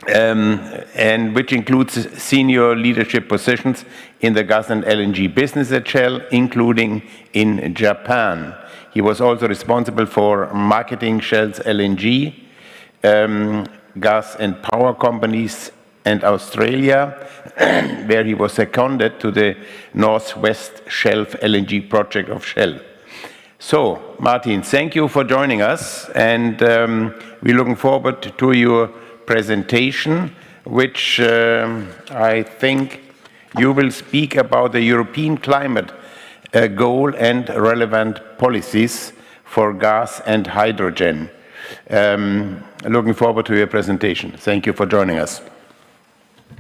and which includes senior leadership positions in the gas and LNG business at Shell, including in Japan. He was also responsible for marketing Shell's LNG, gas and power companies, and Australia, where he was seconded to the Northwest Shelf LNG project of Shell. So, Martin, thank you for joining us, and we're looking forward to your presentation, which I think you will speak about the European climate goal and relevant policies for gas and hydrogen. Looking forward to your presentation. Thank you for joining us.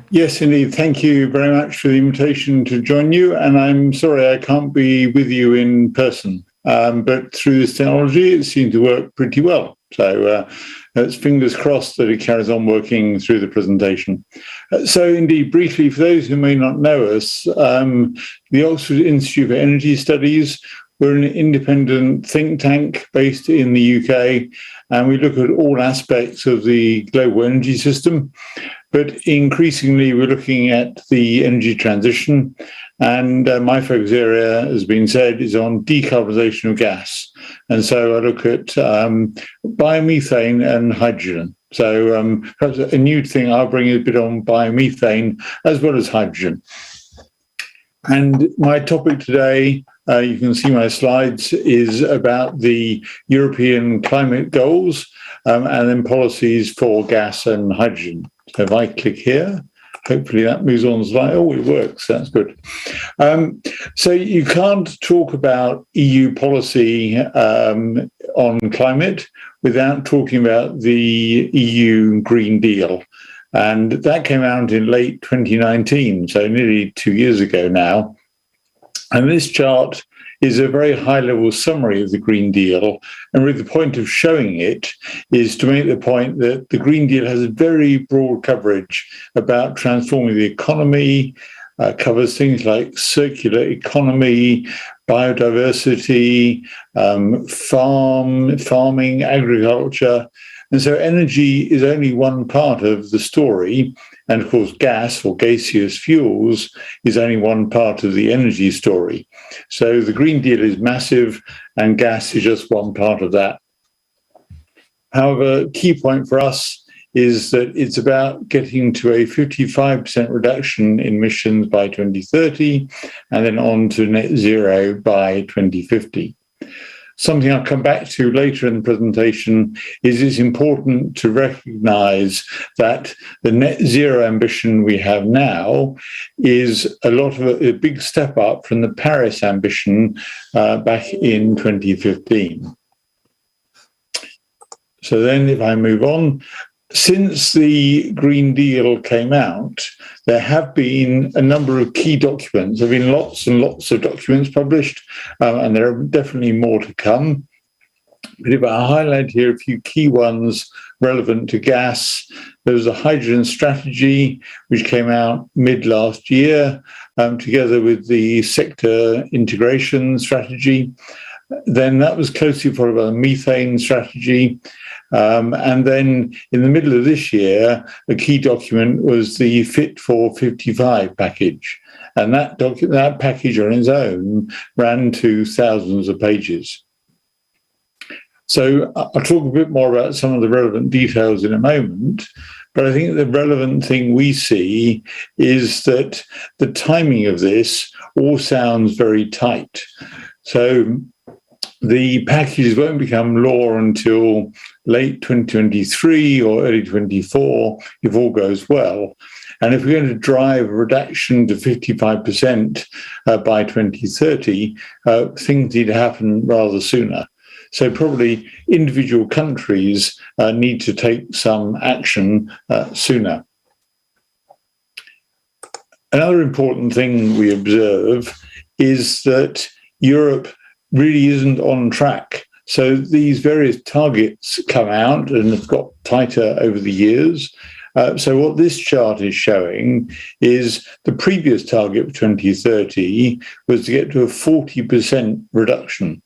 Yes, indeed. Thank you very much for the invitation to join you. And I'm sorry I can't be with you in person. But through this technology, it seemed to work pretty well. So it's fingers crossed that it carries on working through the presentation. So indeed, briefly, for those who may not know us, the Oxford Institute for Energy Studies, we're an independent think tank based in the UK, and we look at all aspects of the global energy system. But increasingly, we're looking at the energy transition. And my focus area, as been said, is on decarbonisation of gas. And so I look at biomethane and hydrogen. So perhaps a new thing I'll bring a bit on biomethane as well as hydrogen. And my topic today, you can see my slides, is about the European climate goals and then policies for gas and hydrogen. So if I click here, hopefully that moves on the slide. Oh, it works. That's good. So you can't talk about EU policy on climate without talking about the EU Green Deal. And that came out in late 2019, so nearly 2 years ago now. And this chart is a very high-level summary of the Green Deal. And really the point of showing it is to make the point that the Green Deal has a very broad coverage about transforming the economy, covers things like circular economy, biodiversity, farming, agriculture. And so energy is only one part of the story. And of course, gas or gaseous fuels is only one part of the energy story. So the Green Deal is massive and gas is just one part of that. However, key point for us is that it's about getting to a 55% reduction in emissions by 2030 and then on to net zero by 2050. Something I'll come back to later in the presentation is it's important to recognize that the net zero ambition we have now is a big step up from the Paris ambition back in 2015. So then if I move on, since the Green Deal came out, there have been a number of key documents. There have been lots and lots of documents published, and there are definitely more to come. But if I highlight here a few key ones relevant to gas, there was a hydrogen strategy, which came out mid last year, together with the sector integration strategy. Then that was closely followed by the methane strategy. And then in the middle of this year, a key document was the Fit for 55 package. And that package on its own ran to thousands of pages. So I'll talk a bit more about some of the relevant details in a moment. But I think the relevant thing we see is that the timing of this all sounds very tight. So the packages won't become law until late 2023 or early 24, if all goes well. And if we're going to drive a reduction to 55% by 2030, things need to happen rather sooner. So probably individual countries need to take some action sooner. Another important thing we observe is that Europe really isn't on track. So these various targets come out and have got tighter over the years. So what this chart is showing is the previous target for 2030 was to get to a 40% reduction.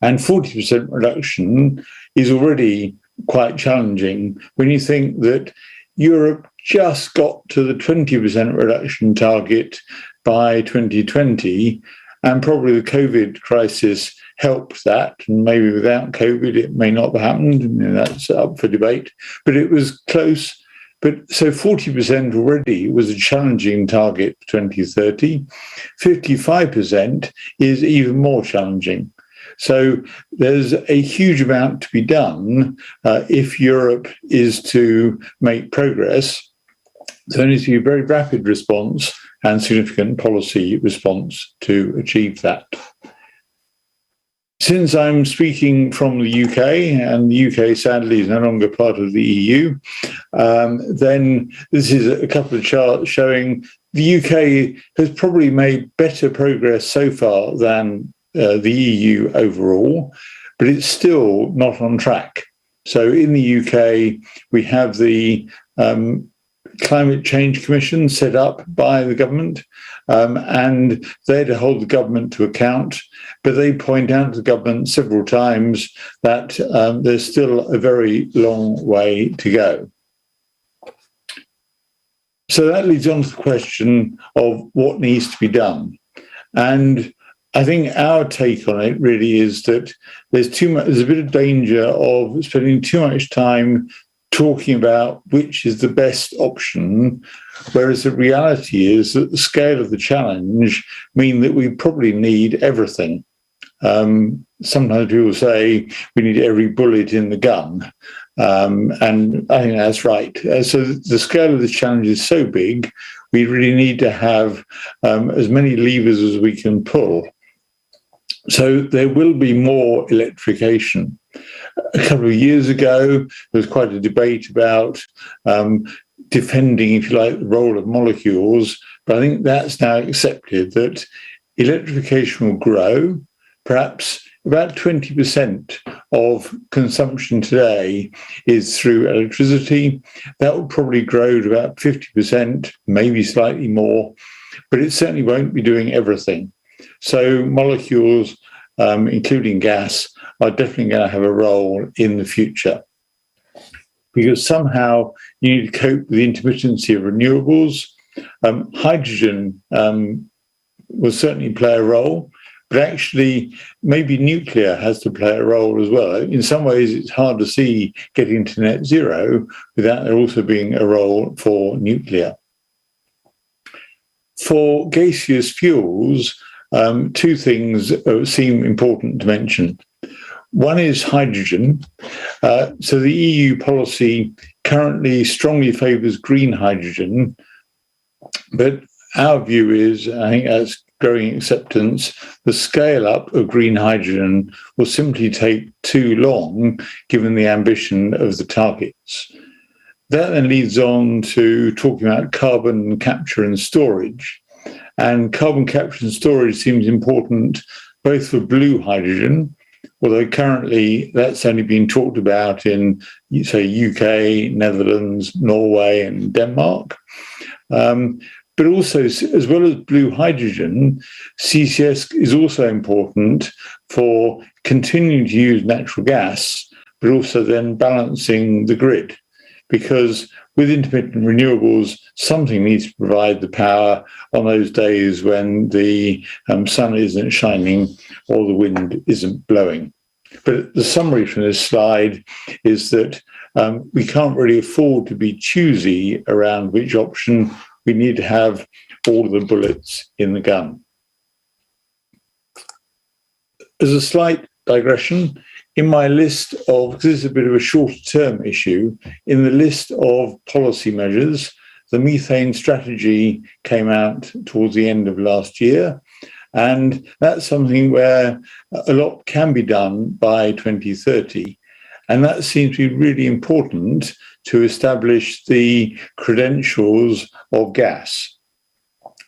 And 40% reduction is already quite challenging when you think that Europe just got to the 20% reduction target by 2020, and probably the COVID crisis helped that. And maybe without COVID, it may not have happened. That's up for debate. But it was close. But so 40% already was a challenging target for 2030. 55% is even more challenging. So there's a huge amount to be done if Europe is to make progress. There needs to be a very rapid response and significant policy response to achieve that. Since I'm speaking from the UK, and the UK sadly is no longer part of the EU, then this is a couple of charts showing the UK has probably made better progress so far than the EU overall, but it's still not on track. So in the UK, we have the Climate Change Commission set up by the government, and they're to hold the government to account, but they point out to the government several times that there's still a very long way to go. So that leads on to the question of what needs to be done. And I think our take on it really is that there's a bit of danger of spending too much time talking about which is the best option, whereas the reality is that the scale of the challenge mean that we probably need everything. Sometimes people say we need every bullet in the gun, and I think that's right. So the scale of the challenge is so big, we really need to have as many levers as we can pull. So there will be more electrification. A couple of years ago, there was quite a debate about defending, if you like, the role of molecules, but I think that's now accepted that electrification will grow. Perhaps about 20% of consumption today is through electricity. That will probably grow to about 50%, maybe slightly more, but it certainly won't be doing everything. So molecules, including gas, are definitely going to have a role in the future, because somehow you need to cope with the intermittency of renewables. Hydrogen will certainly play a role, but actually maybe nuclear has to play a role as well. In some ways, it's hard to see getting to net zero without there also being a role for nuclear. For gaseous fuels, two things seem important to mention. One is hydrogen. So the EU policy currently strongly favours green hydrogen, but our view is, I think as growing acceptance, the scale up of green hydrogen will simply take too long given the ambition of the targets. That then leads on to talking about carbon capture and storage. And carbon capture and storage seems important both for blue hydrogen, although currently that's only been talked about in, say, UK, Netherlands, Norway, and Denmark. But also, as well as blue hydrogen, CCS is also important for continuing to use natural gas, but also then balancing the grid. Because with intermittent renewables, something needs to provide the power on those days when the sun isn't shining or the wind isn't blowing. But the summary from this slide is that we can't really afford to be choosy around which option. We need to have all the bullets in the gun. as a slight digression, in my list of, because this is a bit of a shorter-term issue, in the list of policy measures, the methane strategy came out towards the end of last year, and that's something where a lot can be done by 2030. And that seems to be really important to establish the credentials of gas.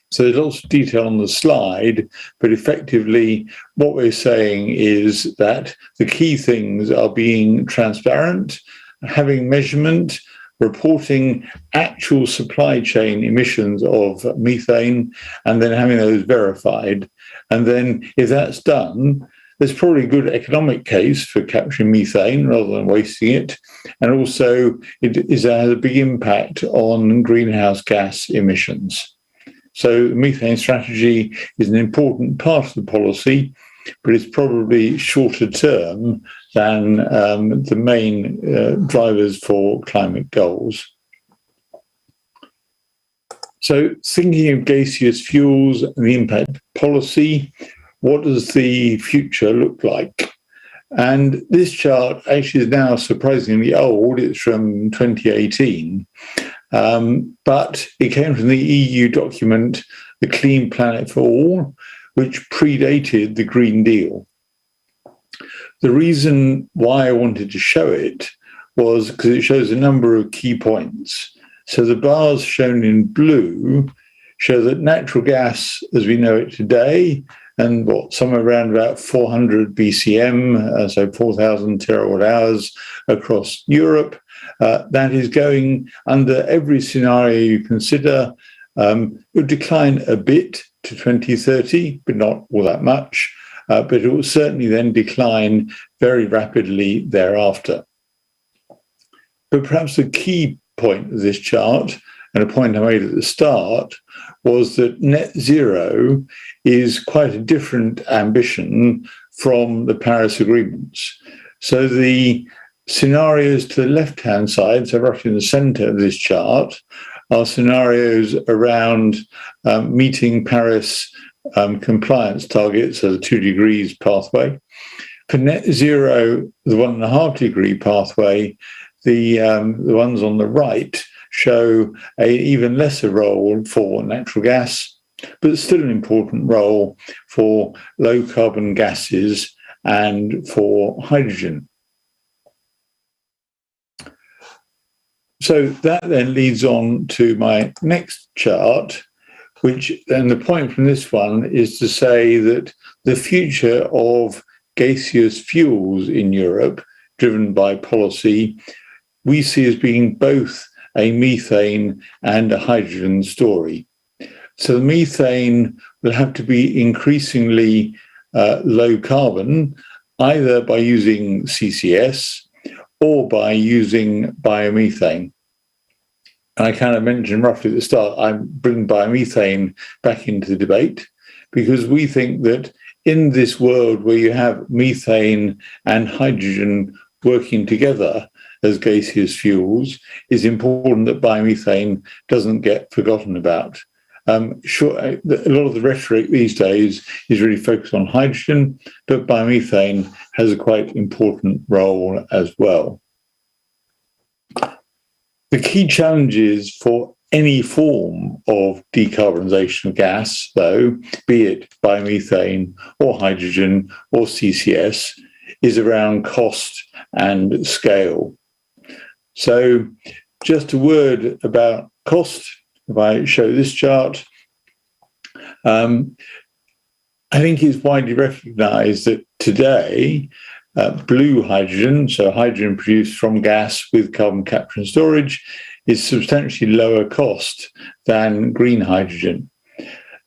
So there's lots of detail on the slide, but effectively what we're saying is that the key things are being transparent, having measurement, reporting actual supply chain emissions of methane, and then having those verified. And then if that's done, there's probably a good economic case for capturing methane rather than wasting it. And also it has a big impact on greenhouse gas emissions. So the methane strategy is an important part of the policy, but it's probably shorter term than the main drivers for climate goals. So thinking of gaseous fuels and the impact policy, what does the future look like? And this chart actually is now surprisingly old. It's from 2018. But it came from the EU document, The Clean Planet for All, which predated the Green Deal. The reason why I wanted to show it was because it shows a number of key points. So the bars shown in blue show that natural gas, as we know it today, and somewhere around about 400 BCM, so 4,000 terawatt hours across Europe, that is going under every scenario you consider. It will decline a bit to 2030, but not all that much. But it will certainly then decline very rapidly thereafter. But perhaps the key point of this chart, and a point I made at the start, was that net zero is quite a different ambition from the Paris agreements. So the scenarios to the left-hand side, so roughly in the center of this chart, are scenarios around meeting Paris compliance targets, so the 2 degrees pathway. For net zero, the 1.5 degree pathway, the ones on the right show an even lesser role for natural gas, but still an important role for low carbon gases and for hydrogen. So that then leads on to my next chart, and the point from this one is to say that the future of gaseous fuels in Europe, driven by policy, we see as being both a methane and a hydrogen story. So the methane will have to be increasingly low carbon, either by using CCS or by using biomethane. And I kind of mentioned roughly at the start, I'm bringing biomethane back into the debate because we think that in this world where you have methane and hydrogen working together as gaseous fuels, it's important that biomethane doesn't get forgotten about. Sure, a lot of the rhetoric these days is really focused on hydrogen, but biomethane has a quite important role as well. The key challenges for any form of decarbonisation of gas, though, be it biomethane or hydrogen or CCS, is around cost and scale. So just a word about cost. If I show this chart, I think it's widely recognised that today, blue hydrogen, so hydrogen produced from gas with carbon capture and storage, is substantially lower cost than green hydrogen.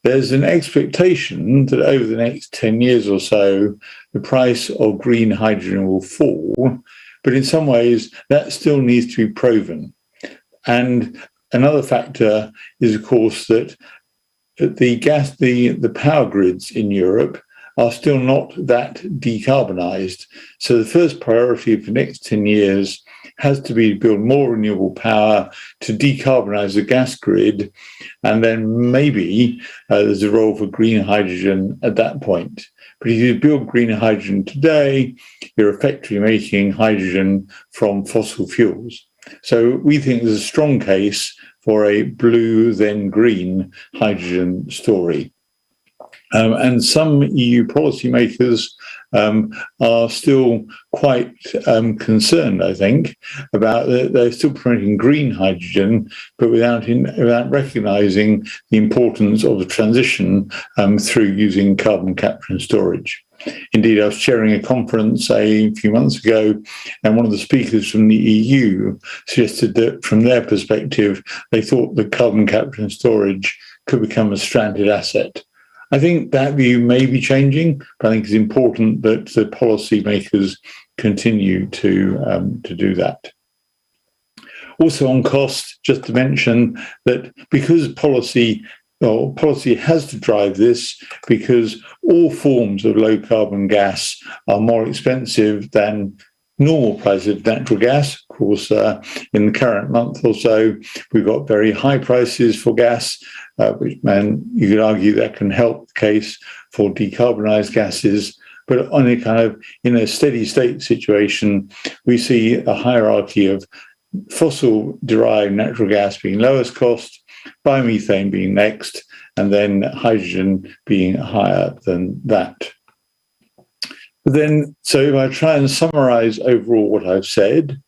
There's an expectation that over the next 10 years or so, the price of green hydrogen will fall, but in some ways that still needs to be proven. And another factor is, of course, that the power grids in Europe are still not that decarbonised. So the first priority for the next 10 years has to be to build more renewable power to decarbonise the gas grid. And then maybe there's a role for green hydrogen at that point. But if you build green hydrogen today, you're effectively making hydrogen from fossil fuels. So we think there's a strong case for a blue, then green hydrogen story. And some EU policymakers are still quite concerned, I think, about they're still promoting green hydrogen, but without recognising the importance of the transition through using carbon capture and storage. Indeed, I was chairing a conference a few months ago, and one of the speakers from the EU suggested that from their perspective, they thought that carbon capture and storage could become a stranded asset. I think that view may be changing, but I think it's important that the policymakers continue to do that. Also on cost, just to mention that because policy has to drive this, because all forms of low carbon gas are more expensive than normal prices of natural gas. Of course, in the current month or so, we've got very high prices for gas, which you could argue that can help the case for decarbonised gases. But on in a steady state situation, we see a hierarchy of fossil-derived natural gas being lowest cost, biomethane being next, and then hydrogen being higher than that. But then, so if I try and summarize overall what I've said,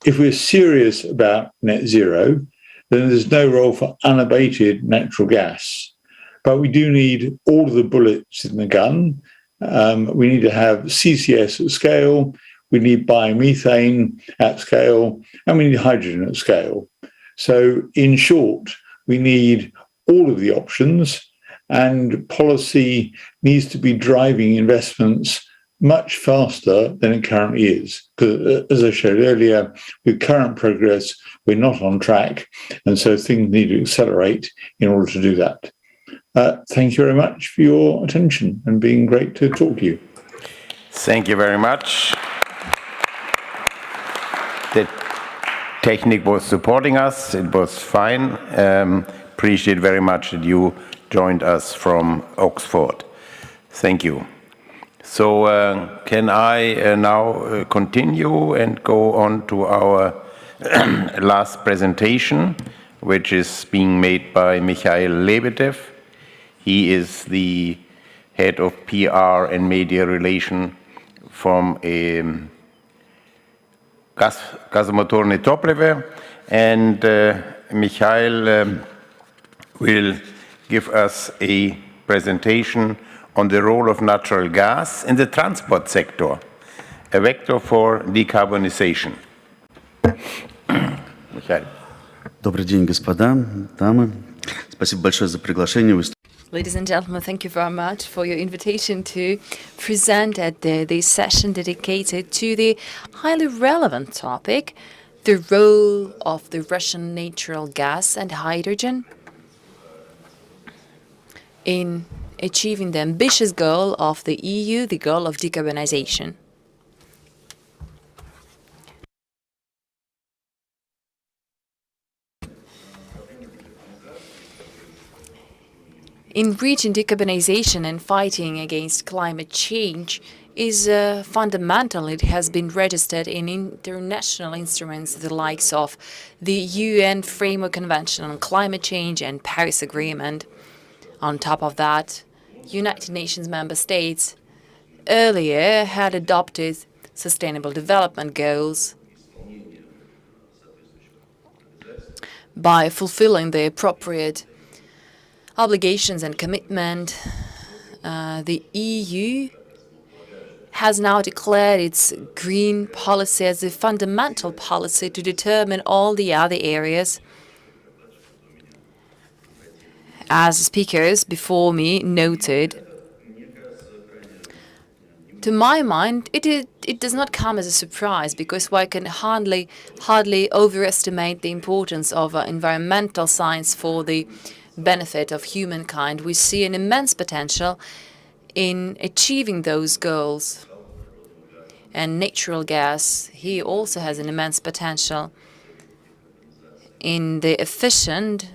if we're serious about net zero, then there's no role for unabated natural gas. But we do need all of the bullets in the gun. We need to have CCS at scale, we need biomethane at scale, and we need hydrogen at scale. So in short, we need all of the options, and policy needs to be driving investments much faster than it currently is. Because as I showed earlier, with current progress, we're not on track. And so things need to accelerate in order to do that. Thank you very much for your attention and being great to talk to you. Thank you very much. The technique was supporting us. It was fine. Appreciate very much that you joined us from Oxford. Thank you. So can I now continue and go on to our last presentation, which is being made by Mikhail Lebedev. He is the head of PR and media relation from Газомоторное топливо, and Mikhail will give us a presentation on the role of natural gas in the transport sector, a vector for decarbonization. Mikhail. Добрый день, господа, дамы. Спасибо большое за приглашение. Ladies and gentlemen, thank you very much for your invitation to present at this session dedicated to the highly relevant topic, the role of the Russian natural gas and hydrogen in achieving the ambitious goal of the EU, the goal of decarbonization. In reaching decarbonization and fighting against climate change is fundamental. It has been registered in international instruments, the likes of the UN Framework Convention on Climate Change and Paris Agreement. On top of that, United Nations member states earlier had adopted Sustainable Development Goals by fulfilling the appropriate obligations and commitment. The EU has now declared its green policy as a fundamental policy to determine all the other areas. As speakers before me noted, to my mind, it does not come as a surprise, because one can hardly overestimate the importance of environmental science for the benefit of humankind. We see an immense potential in achieving those goals. And natural gas here also has an immense potential in the efficient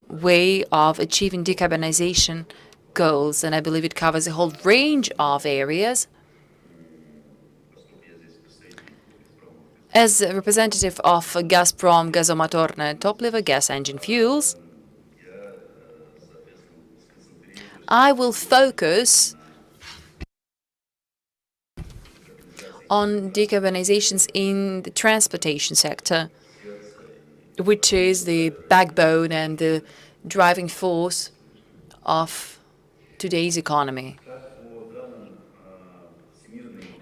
way of achieving decarbonization goals, and I believe it covers a whole range of areas. As a representative of Gazprom Gazomotorne top-level gas engine fuels, I will focus on decarbonizations in the transportation sector, which is the backbone and the driving force of today's economy.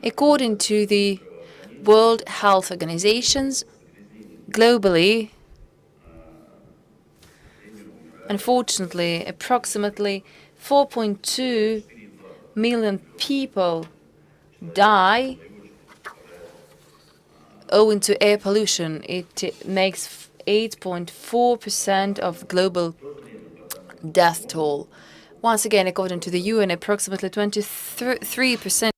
According to the World Health Organizations, globally, unfortunately, approximately 4.2 million people die owing to air pollution. It makes 8.4% of global death toll. Once again, according to the UN, approximately 23%,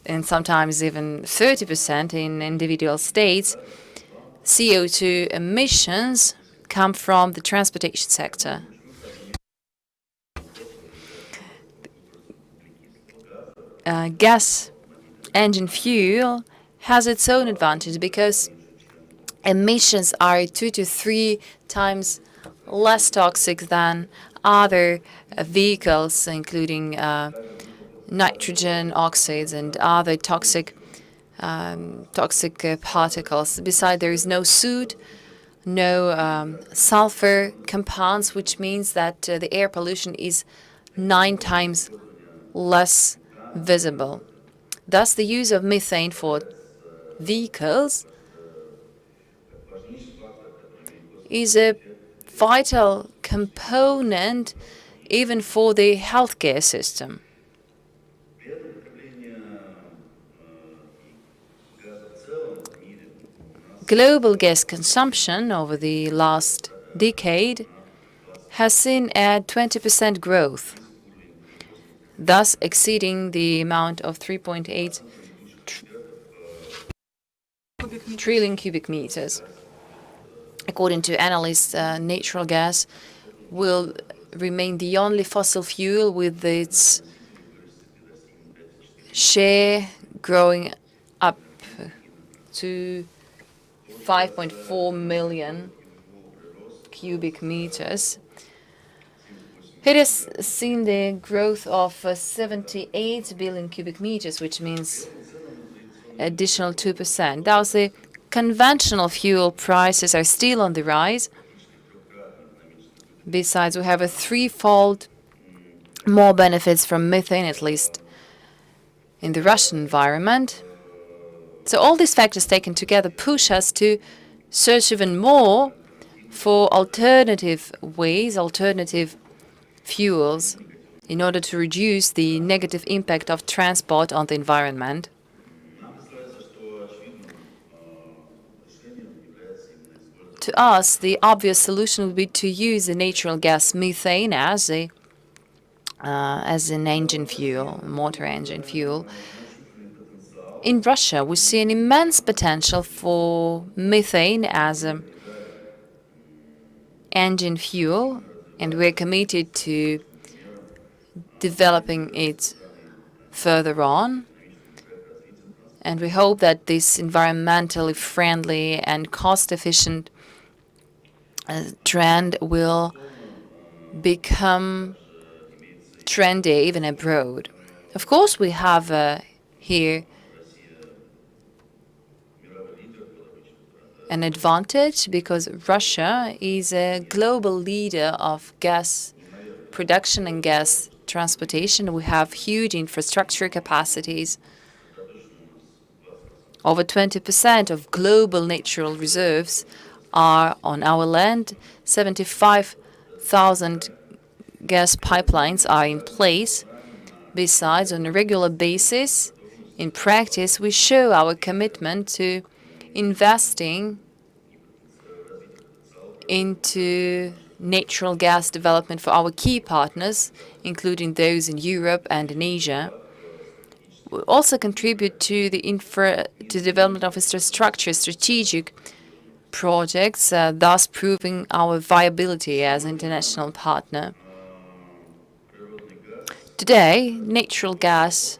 and sometimes even 30% in individual states, CO2 emissions come from the transportation sector. Gas engine fuel has its own advantage because emissions are 2 to 3 times less toxic than other vehicles, including nitrogen oxides and other toxic particles. Besides, there is no soot, no sulfur compounds, which means that the air pollution is 9 times less visible. Thus, the use of methane for vehicles is a vital component even for the healthcare system. Global gas consumption over the last decade has seen a 20% growth, thus exceeding the amount of 3.8 trillion cubic meters. According to analysts, natural gas will remain the only fossil fuel with its share growing up to 5.4 million cubic meters. It has seen the growth of 78 billion cubic meters, which means additional 2%. Thus, the conventional fuel prices are still on the rise. Besides, we have a threefold more benefits from methane, at least in the Russian environment. So all these factors taken together push us to search even more for alternative ways, alternative fuels, in order to reduce the negative impact of transport on the environment. To us, the obvious solution would be to use the natural gas methane as an engine fuel, motor engine fuel. In Russia, we see an immense potential for methane as an engine fuel, and we're committed to developing it further on. And we hope that this environmentally friendly and cost-efficient trend will become trendy even abroad. Of course, we have here an advantage because Russia is a global leader of gas production and gas transportation. We have huge infrastructure capacities. Over 20% of global natural reserves are on our land. 75,000 gas pipelines are in place. Besides, on a regular basis, in practice, we show our commitment to investing into natural gas development for our key partners, including those in Europe and in Asia. We also contribute to the development of infrastructure, strategic projects, thus proving our viability as an international partner. Today, natural gas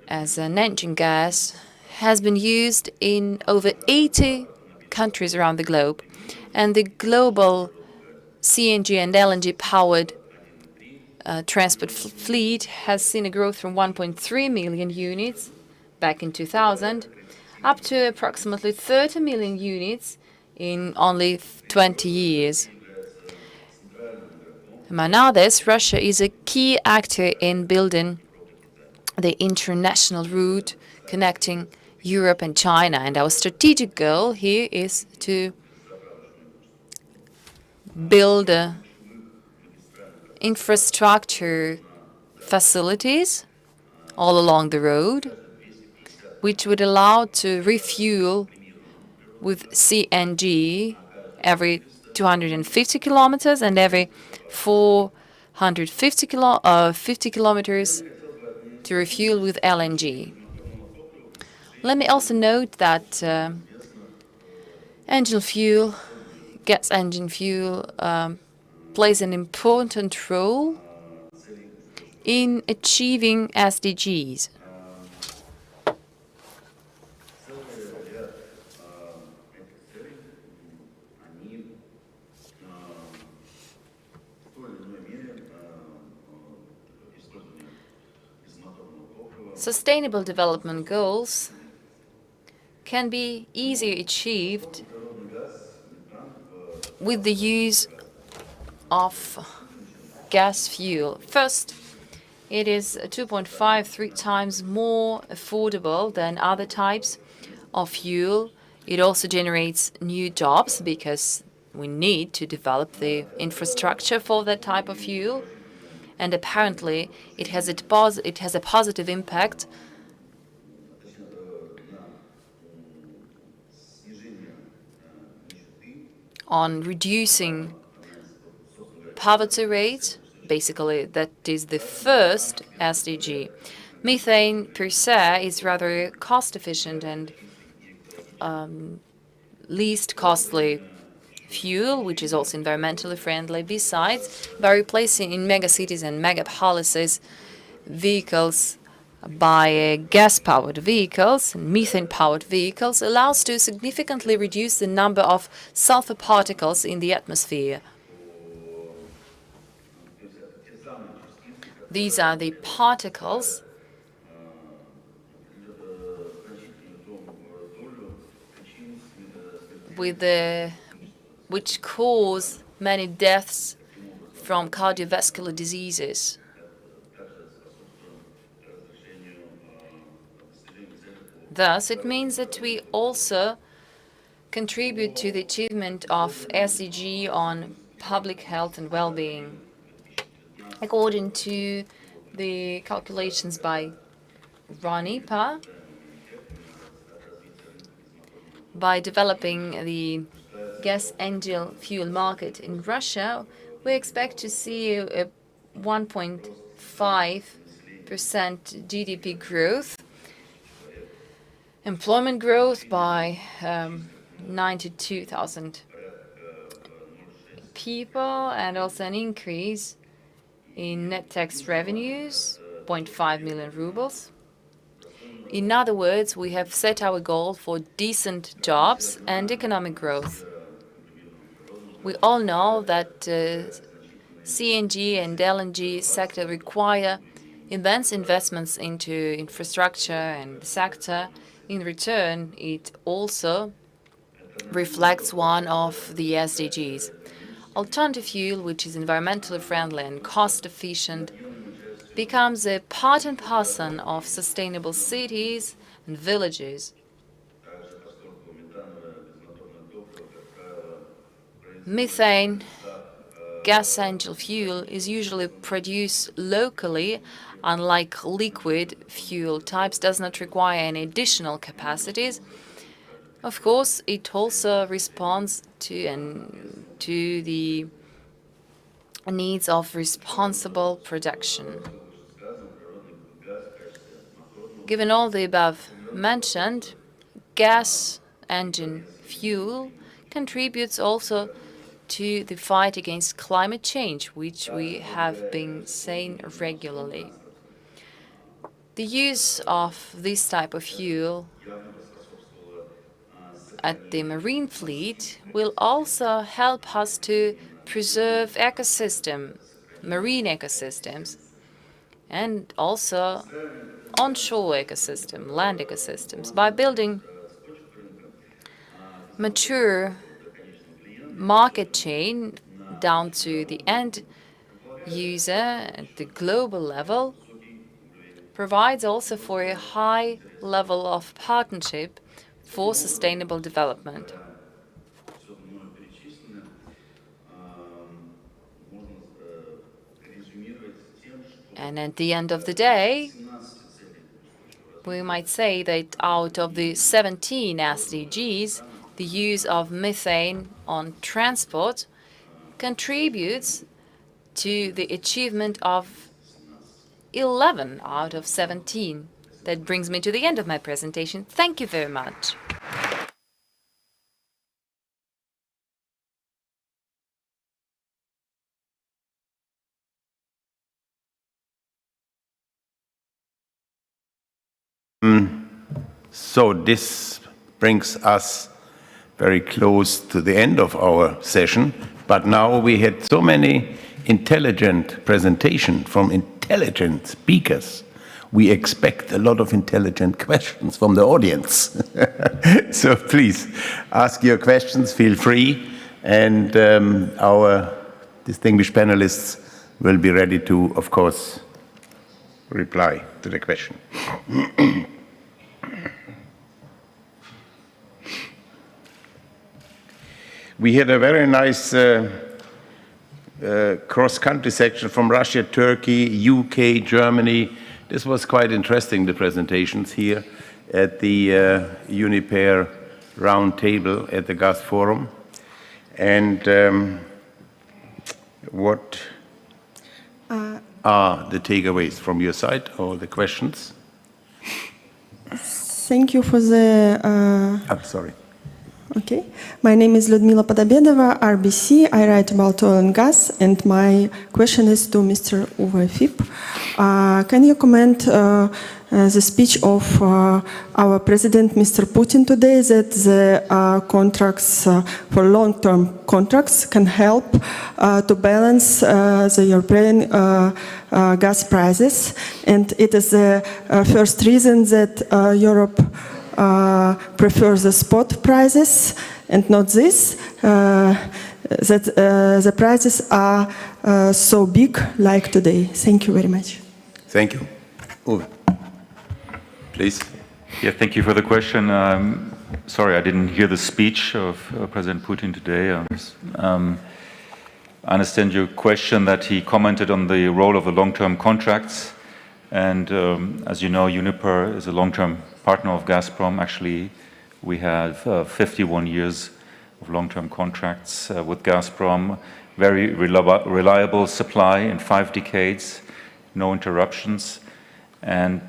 as an engine gas has been used in over 80 countries around the globe, and the global CNG and LNG powered transport fleet has seen a growth from 1.3 million units back in 2000 up to approximately 30 million units in only 20 years. Among others, Russia is a key actor in building the international route connecting Europe and China. And our strategic goal here is to build infrastructure facilities all along the road, which would allow to refuel with CNG every 250 kilometers and every 450 kilometers to refuel with LNG. Let me also note that gas engine fuel, plays an important role in achieving SDGs. Sustainable development goals can be easily achieved with the use of gas fuel. First, it is 2.53 times more affordable than other types of fuel. It also generates new jobs because we need to develop the infrastructure for that type of fuel. And apparently, it has a positive impact on reducing poverty rate. Basically, that is the first SDG. Methane per se is rather cost-efficient and least costly fuel, which is also environmentally friendly. Besides, by replacing in megacities and megapolises vehicles by gas-powered vehicles and methane-powered vehicles allows to significantly reduce the number of sulfur particles in the atmosphere. These are the particles which cause many deaths from cardiovascular diseases. Thus, it means that we also contribute to the achievement of SDG on public health and well-being. According to the calculations by Uniper, by developing the gas engine fuel market in Russia, we expect to see a 1.5% GDP growth, employment growth by 92,000 people, and also an increase in net tax revenues, 0.5 million rubles. In other words, we have set our goal for decent jobs and economic growth. We all know that CNG and LNG sector require immense investments into infrastructure and the sector. In return, it also reflects one of the SDGs. Alternative fuel, which is environmentally friendly and cost-efficient, becomes a part and parcel of sustainable cities and villages. Methane, gas engine fuel, is usually produced locally, unlike liquid fuel types, does not require any additional capacities. Of course, it also responds to the needs of responsible production. Given all the above mentioned, gas engine fuel contributes also to the fight against climate change, which we have been saying regularly. The use of this type of fuel at the marine fleet will also help us to preserve marine ecosystems, and also onshore ecosystem, land ecosystems, by building mature market chain down to the end user at the global level, provides also for a high level of partnership for sustainable development. And at the end of the day, we might say that out of the 17 SDGs, the use of methane on transport contributes to the achievement of 11 out of 17. That brings me to the end of my presentation. Thank you very much. So this brings us very close to the end of our session, but now we had so many intelligent presentations from intelligent speakers. We expect a lot of intelligent questions from the audience. So please ask your questions, feel free, and our distinguished panelists will be ready to, of course, reply to the question. We had a very nice cross-country section from Russia, Turkey, UK, Germany. This was quite interesting, the presentations here at the Uniper round table at the Gas Forum. And what are the takeaways from your side or the questions? Thank you for the... I'm sorry. Okay. My name is Lyudmila Podobedova, RBC. I write about oil and gas, and my question is to Mr. Uwe Fipp. Can you comment the speech of our president, Mr. Putin, today, that the contracts for long-term contracts can help to balance the European gas prices, and it is the first reason that Europe prefers the spot prices and not this, that the prices are so big like today. Thank you very much. Thank you. Uwe, please. Yeah, thank you for the question. Sorry, I didn't hear the speech of President Putin today. I understand your question that he commented on the role of the long-term contracts. And as you know, Uniper is a long-term partner of Gazprom. Actually, we have 51 years of long-term contracts with Gazprom, very reliable supply in 5 decades, no interruptions, and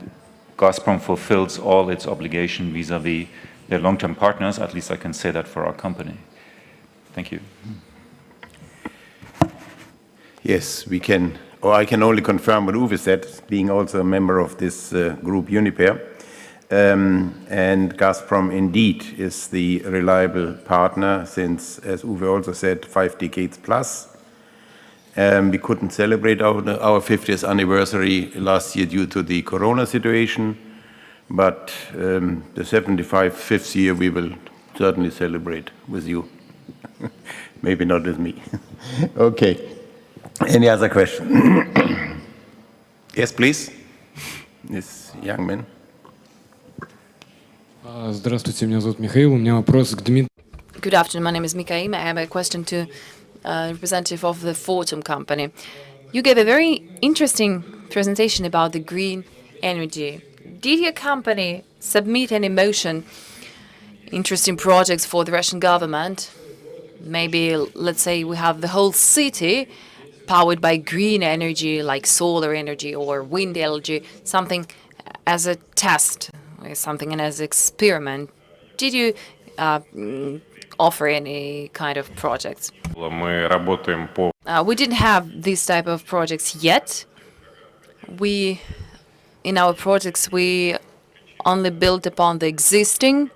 Gazprom fulfills all its obligation vis-à-vis their long-term partners. At least I can say that for our company. Thank you. Yes, we can, or I can only confirm what Uwe said, being also a member of this group Uniper. And Gazprom indeed is the reliable partner since, as Uwe also said, 5 decades plus. We couldn't celebrate our 50th anniversary last year due to the Corona situation, but the 75th year we will certainly celebrate with you. Maybe not with me. Okay. Any other question? Yes, please. This young man. Здравствуйте, меня зовут Михаил. У меня вопрос к Дмитрию. Good afternoon, my name is Mikhail. I have a question to representative of the Fortum company. You gave a very interesting presentation about the green energy. Did your company submit any motion, interesting projects for the Russian government? Maybe, let's say, we have the whole city powered by green energy, like solar energy or wind energy, something as a test, something as an experiment did you offer any kind of projects? We didn't have this type of projects yet. In our projects, we only built upon the existing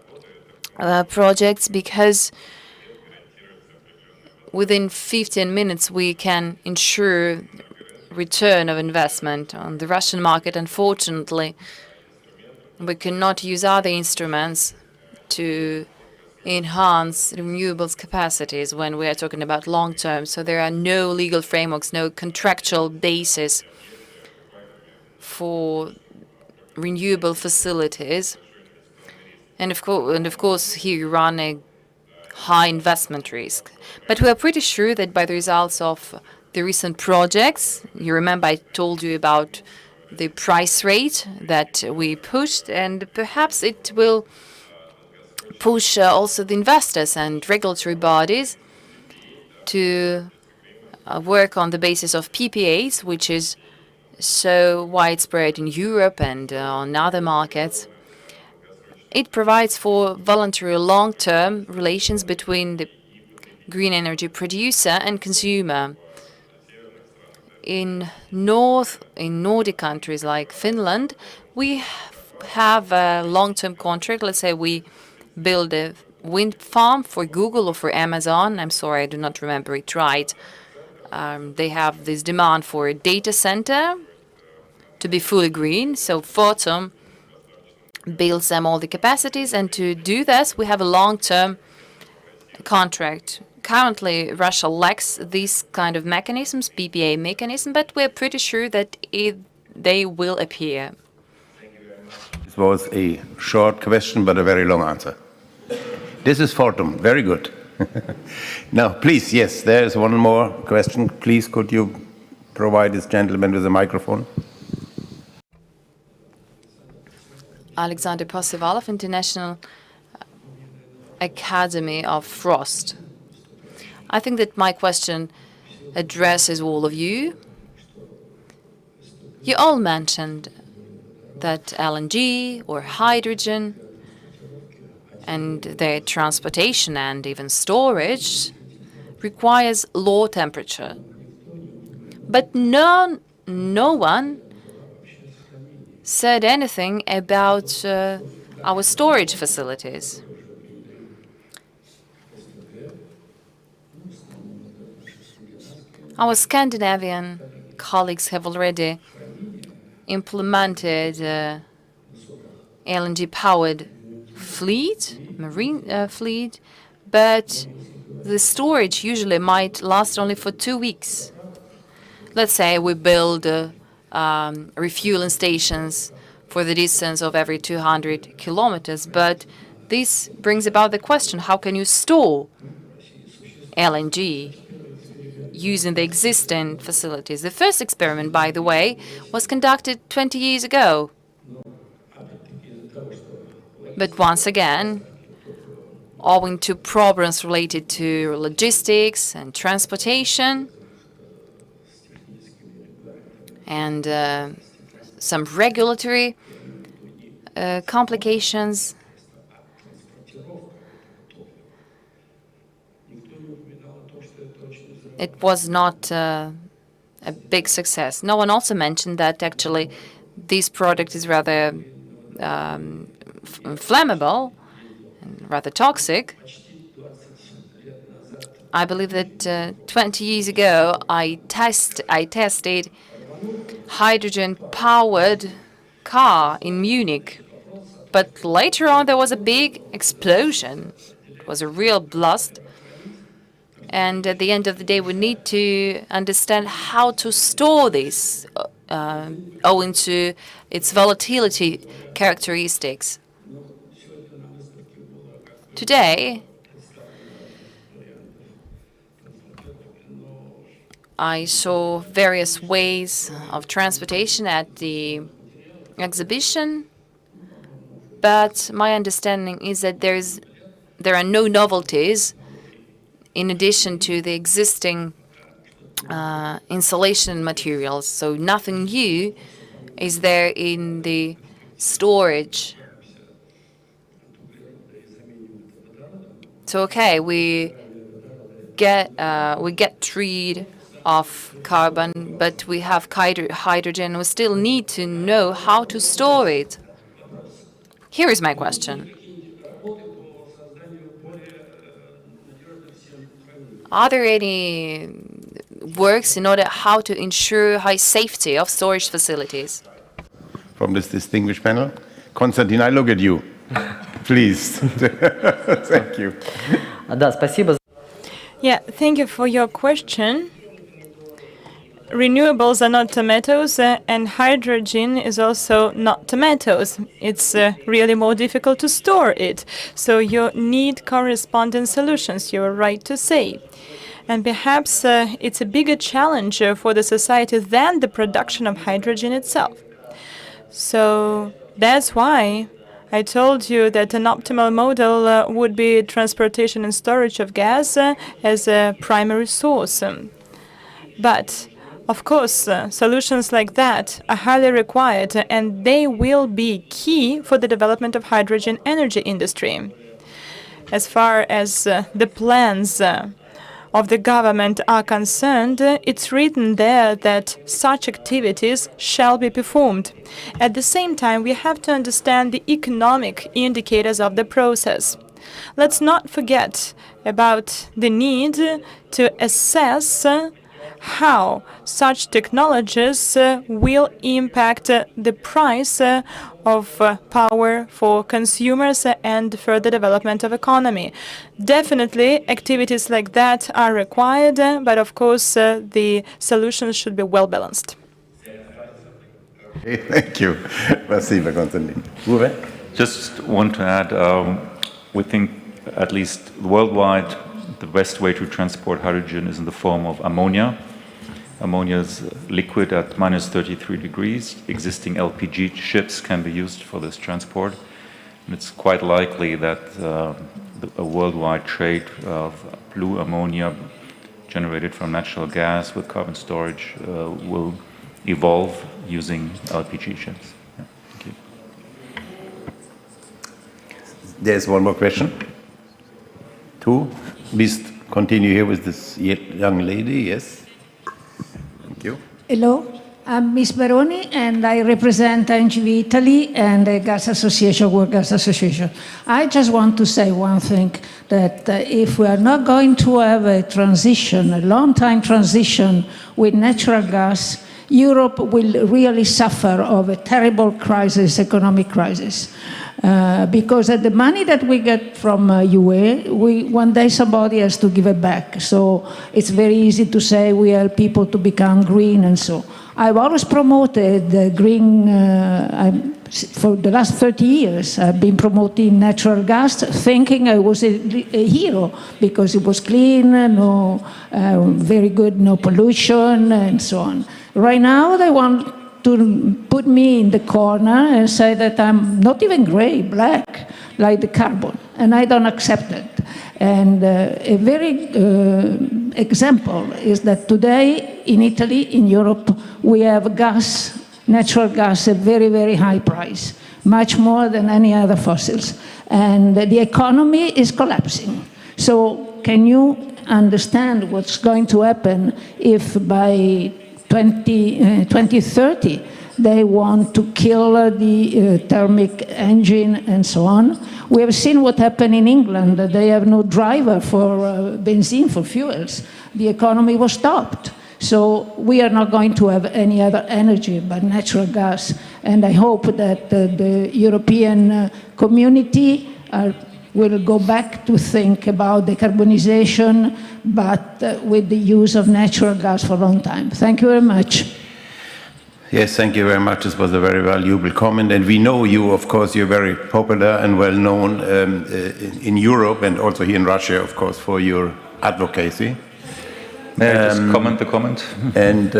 projects, because within 15 minutes we can ensure return of investment on the Russian market. Unfortunately, we cannot use other instruments to enhance renewables capacities when we are talking about long term. So there are no legal frameworks, no contractual basis for renewable facilities. And of course, here you run a high investment risk. But we are pretty sure that by the results of the recent projects, you remember I told you about the price rate that we pushed, and perhaps it will push also the investors and regulatory bodies to work on the basis of PPAs, which is so widespread in Europe and on other markets. It provides for voluntary long-term relations between the green energy producer and consumer. In Nordic countries like Finland, we have a long-term contract. Let's say we build a wind farm for Google or for Amazon. I'm sorry, I do not remember it right. They have this demand for a data center to be fully green. So Fortum builds them all the capacities, and to do this, we have a long-term contract. Currently, Russia lacks these kind of mechanisms, PPA mechanism, but we're pretty sure that they will appear. This was a short question, but a very long answer. This is Fortum. Very good. Now, please, yes, there is one more question. Please, could you provide this gentleman with a microphone? Alexander Posivalov, International Academy of Frost. I think that my question addresses all of you. You all mentioned that LNG or hydrogen and their transportation and even storage requires low temperature. But no one said anything about our storage facilities. Our Scandinavian colleagues have already implemented LNG-powered marine fleet, but the storage usually might last only for 2 weeks. Let's say we build refueling stations for the distance of every 200 kilometers, but this brings about the question, how can you store LNG using the existing facilities? The first experiment, by the way, was conducted 20 years ago. But once again, owing to problems related to logistics and transportation and some regulatory complications, it was not a big success. No one also mentioned that actually this product is rather flammable and rather toxic. I believe that 20 years ago I tested hydrogen-powered car in Munich, but later on there was a big explosion. It was a real blast. And at the end of the day, we need to understand how to store this owing to its volatility characteristics. Today, I saw various ways of transportation at the exhibition, but my understanding is that there are no novelties in addition to the existing insulation materials. So nothing new is there in the storage. So okay, we get rid of carbon, but we have hydrogen. We still need to know how to store it. Here is my question. Are there any works in order how to ensure high safety of storage facilities? From this distinguished panel, Konstantin, I look at you. Please. Thank you. Yeah, thank you for your question. Renewables are not tomatoes, and hydrogen is also not tomatoes. It's really more difficult to store it. So you need corresponding solutions, you're right to say. And perhaps it's a bigger challenge for the society than the production of hydrogen itself. So that's why I told you that an optimal model would be transportation and storage of gas as a primary source. But of course, solutions like that are highly required, and they will be key for the development of hydrogen energy industry. As far as the plans of the government are concerned, it's written there that such activities shall be performed. At the same time, we have to understand the economic indicators of the process. Let's not forget about the need to assess how such technologies will impact the price of power for consumers and further development of economy. Definitely, activities like that are required, but of course, the solutions should be well balanced. Okay, thank you. Спасибо, Konstantin. Uwe? Just want to add, we think at least worldwide, the best way to transport hydrogen is in the form of ammonia. Ammonia is liquid at minus 33 degrees. Existing LPG ships can be used for this transport. And it's quite likely that a worldwide trade of blue ammonia generated from natural gas with carbon storage will evolve using LPG ships. Yeah, thank you. There's one more question. Two. Please continue here with this young lady. Yes. Thank you. Hello, I'm Ms. Baroni, and I represent NGV Italy and the Gas Association, World Gas Association. I just want to say one thing, that if we are not going to have a transition, a long-time transition with natural gas, Europe will really suffer of a terrible crisis, economic crisis. Because the money that we get from UE, one day somebody has to give it back. So it's very easy to say we help people to become green and so. I've always promoted green, for the last 30 years, I've been promoting natural gas, thinking I was a hero because it was clean, no, very good, no pollution and so on. Right now they want to put me in the corner and say that I'm not even gray, black, like the carbon, and I don't accept it. And a very example is that today in Italy, in Europe, we have gas, natural gas, at very, very high price, much more than any other fossils. And the economy is collapsing. So can you understand what's going to happen if by 2030, they want to kill the thermic engine and so on. We have seen what happened in England. They have no driver for benzene, for fuels. The economy was stopped. So we are not going to have any other energy but natural gas. And I hope that the European community will go back to think about decarbonization, but with the use of natural gas for a long time. Thank you very much. Yes, thank you very much. This was a very valuable comment. And we know you, of course, you're very popular and well known in Europe and also here in Russia, of course, for your advocacy. May I just comment the comment? And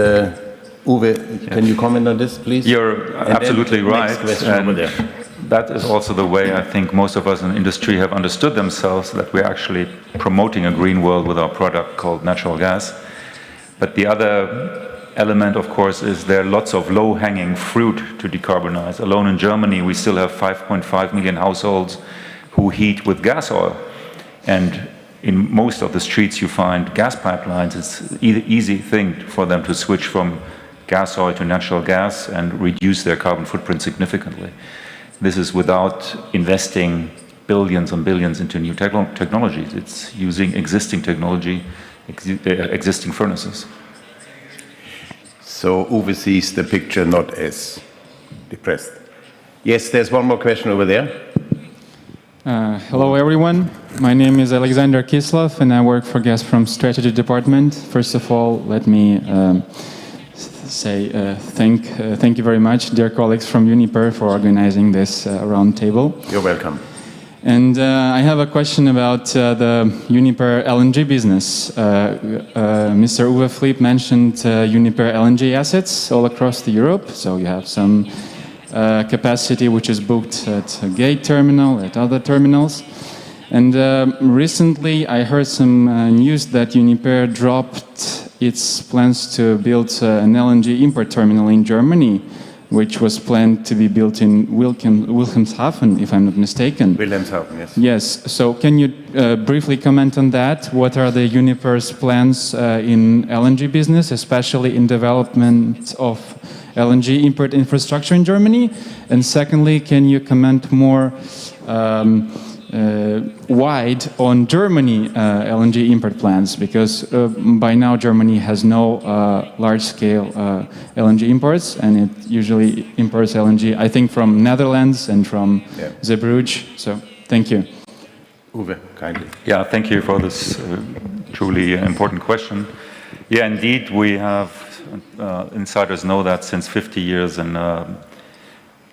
Uwe, can you comment on this, please? You're absolutely right. Next question over there. That is also the way I think most of us in the industry have understood themselves, that we're actually promoting a green world with our product called natural gas. But the other element, of course, is there are lots of low-hanging fruit to decarbonize. Alone in Germany, we still have 5.5 million households who heat with gas oil. And in most of the streets you find gas pipelines. It's an easy thing for them to switch from gas oil to natural gas and reduce their carbon footprint significantly. This is without investing billions and billions into new technologies. It's using existing technology, existing furnaces. So Uwe sees the picture not as depressed. Yes, there's one more question over there. Hello, everyone. My name is Alexander Kislov, and I work for Gazprom Strategy Department. First of all, let me say thank you very much, dear colleagues from Uniper, for organizing this roundtable. You're welcome. And I have a question about the Uniper LNG business. Mr. Uwe Fliep mentioned Uniper LNG assets all across Europe. So you have some capacity which is booked at a gate terminal, at other terminals. And recently I heard some news that Uniper dropped its plans to build an LNG import terminal in Germany, which was planned to be built in Wilhelmshaven, if I'm not mistaken. Wilhelmshaven, yes. Yes. So can you briefly comment on that? What are the Uniper's plans in LNG business, especially in development of LNG import infrastructure in Germany? And secondly, can you comment more wide on Germany LNG import plans? Because by now Germany has no large-scale LNG imports, and it usually imports LNG, I think, from Netherlands and from Zeebrugge. So thank you. Uwe, kindly. Yeah, thank you for this truly important question. Yeah, indeed, we have, insiders know that since 50 years in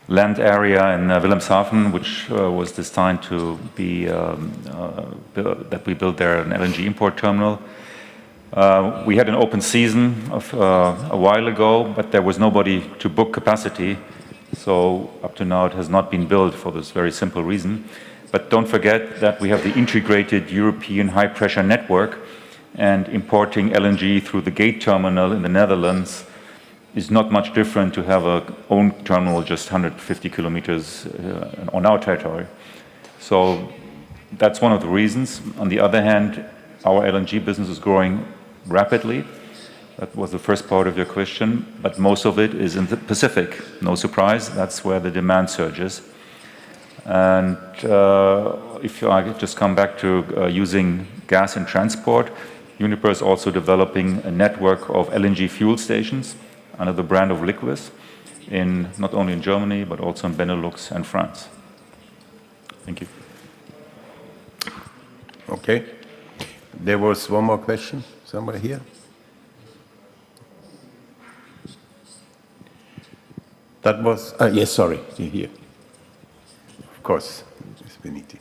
land area in Wilhelmshaven, which was destined to be, that we built there an LNG import terminal. We had an open season of, a while ago, but there was nobody to book capacity. So up to now it has not been built for this very simple reason. But don't forget that we have the integrated European high-pressure network, and importing LNG through the gate terminal in the Netherlands is not much different to have our own terminal just 150 kilometers on our territory. So that's one of the reasons. On the other hand, our LNG business is growing rapidly. That was the first part of your question, but most of it is in the Pacific. No surprise, that's where the demand surges. And if I just come back to using gas in transport, Uniper is also developing a network of LNG fuel stations under the brand of Liquid, not only in Germany, but also in Benelux and France. Thank you. Okay. There was one more question. Somebody here? That was, yes, sorry, here. Of course, it's Beniti.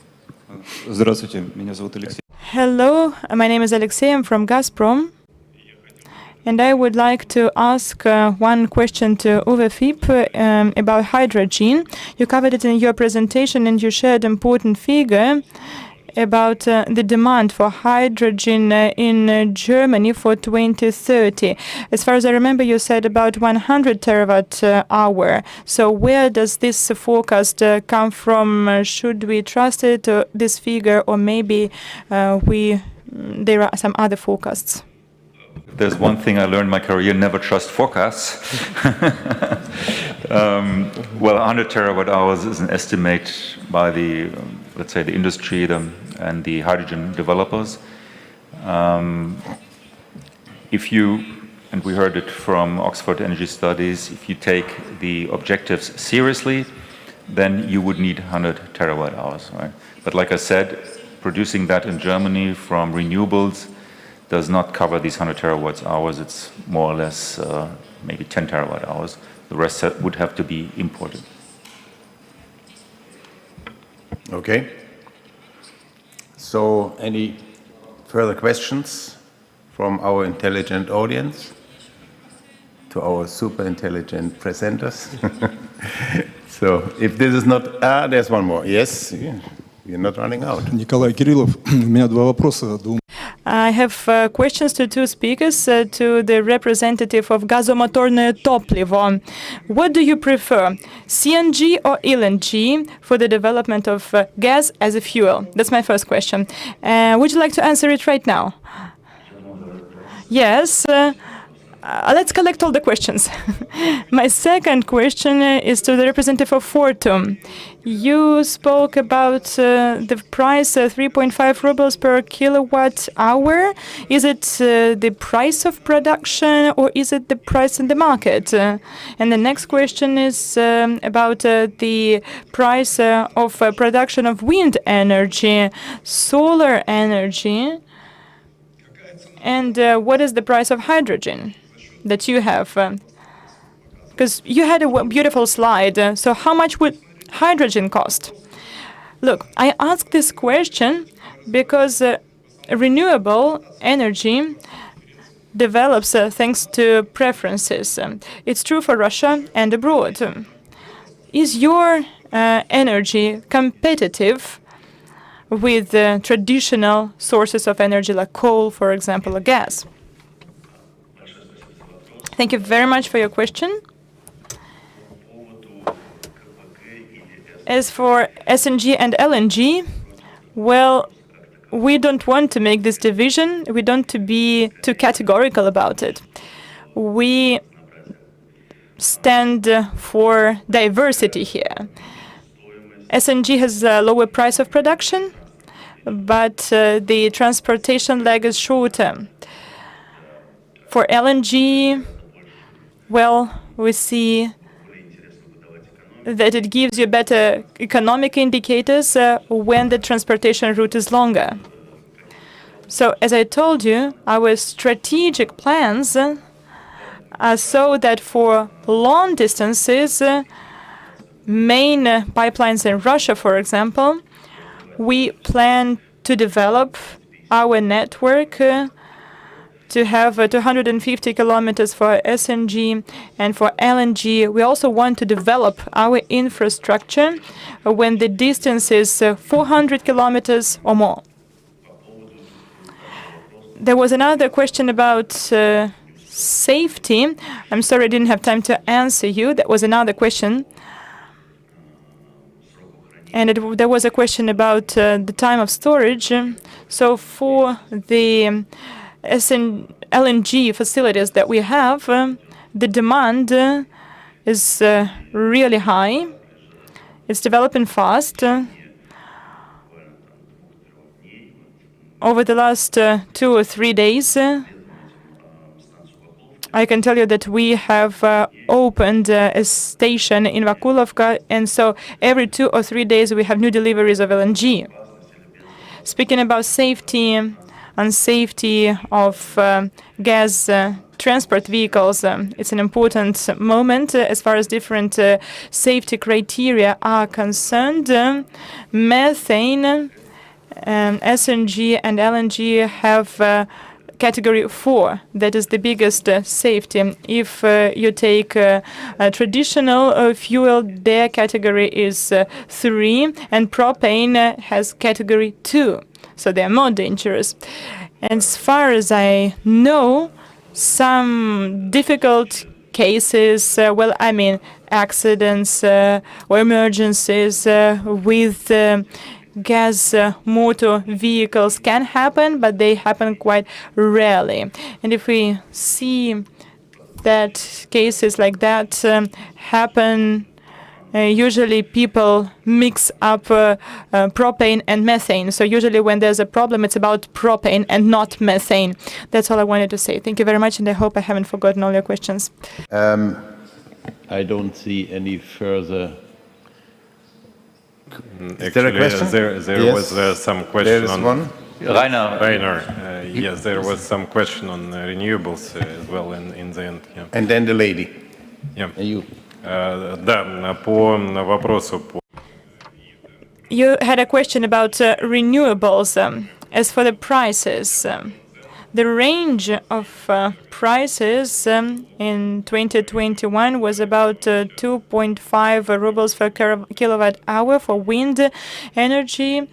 Здравствуйте, меня зовут Алексей. Hello, my name is Alexei, I'm from Gazprom. And I would like to ask one question to Uwe Fliep about hydrogen. You covered it in your presentation, and you shared an important figure about the demand for hydrogen in Germany for 2030. As far as I remember, you said about 100 terawatt hour. So where does this forecast come from? Should we trust it, this figure, or maybe there are some other forecasts? There's one thing I learned in my career: never trust forecasts. Well, 100 terawatt hours is an estimate by the, let's say, the industry and the hydrogen developers. If you, and we heard it from Oxford Energy Studies, if you take the objectives seriously, then you would need 100 terawatt hours, right? But like I said, producing that in Germany from renewables does not cover these 100 terawatt hours. It's more or less maybe 10 terawatt hours. The rest would have to be imported. Okay. So any further questions from our intelligent audience to our super intelligent presenters? So if this is not, there's one more. Yes, we're not running out. Николай Кириллов, у меня два вопроса. I have questions to two speakers, to the representative of газомоторное топливо. What do you prefer, CNG or LNG for the development of gas as a fuel? That's my first question. Would you like to answer it right now? Yes. Let's collect all the questions. My second question is to the representative of Fortum. You spoke about the price, 3.5 rubles per kilowatt hour. Is it the price of production or is it the price in the market? And the next question is about the price of production of wind energy, solar energy, and what is the price of hydrogen that you have? Because you had a beautiful slide. So how much would hydrogen cost? Look, I ask this question because renewable energy develops thanks to preferences. It's true for Russia and abroad. Is your energy competitive with traditional sources of energy like coal, for example, or gas? Thank you very much for your question. As for SNG and LNG, well, we don't want to make this division. We don't want to be too categorical about it. We stand for diversity here. SNG has a lower price of production, but the transportation leg is shorter. For LNG, well, we see that it gives you better economic indicators when the transportation route is longer. So, as I told you, our strategic plans are so that for long distances, main pipelines in Russia, for example, we plan to develop our network to have 250 kilometers for SNG, and for LNG, we also want to develop our infrastructure when the distance is 400 kilometers or more. There was another question about safety. I'm sorry I didn't have time to answer you. That was another question. And there was a question about the time of storage. So for the LNG facilities that we have, the demand is really high. It's developing fast. Over the last 2 or 3 days, I can tell you that we have opened a station in Vakulovka, and so every 2 or 3 days we have new deliveries of LNG. Speaking about safety and safety of gas transport vehicles, it's an important moment as far as different safety criteria are concerned. Methane, SNG and LNG have Category 4, that is the biggest safety. If you take a traditional fuel, their category is 3, and propane has Category 2, so they are more dangerous. As far as I know, some difficult cases, well, I mean, accidents or emergencies with gas motor vehicles can happen, but they happen quite rarely. And if we see that cases like that happen, usually people mix up propane and methane. So usually when there's a problem, it's about propane and not methane. That's all I wanted to say. Thank you very much, and I hope I haven't forgotten all your questions. I don't see any further. Is there a question? There Yes. was some question There is on one. Rainer. Yes, there was some question on renewables as well in the end. Yeah. And then the lady. Yeah. You. Да, по вопросу. You had a question about renewables. As for the prices, the range of prices in 2021 was about 2.5 rubles per kilowatt hour for wind energy.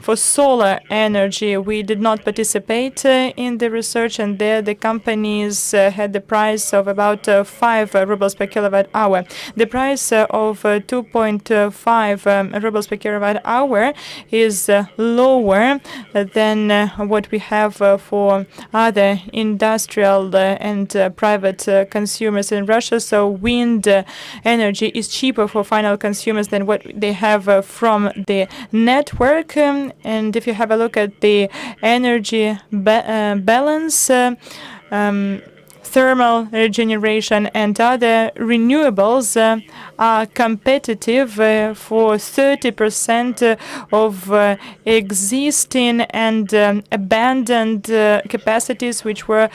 For solar energy, we did not participate in the research, and there the companies had the price of about 5 rubles per kilowatt hour. The price of 2.5 rubles per kilowatt hour is lower than what we have for other industrial and private consumers in Russia. So wind energy is cheaper for final consumers than what they have from the network. And if you have a look at the energy balance, thermal regeneration and other renewables are competitive for 30% of existing and abandoned capacities which were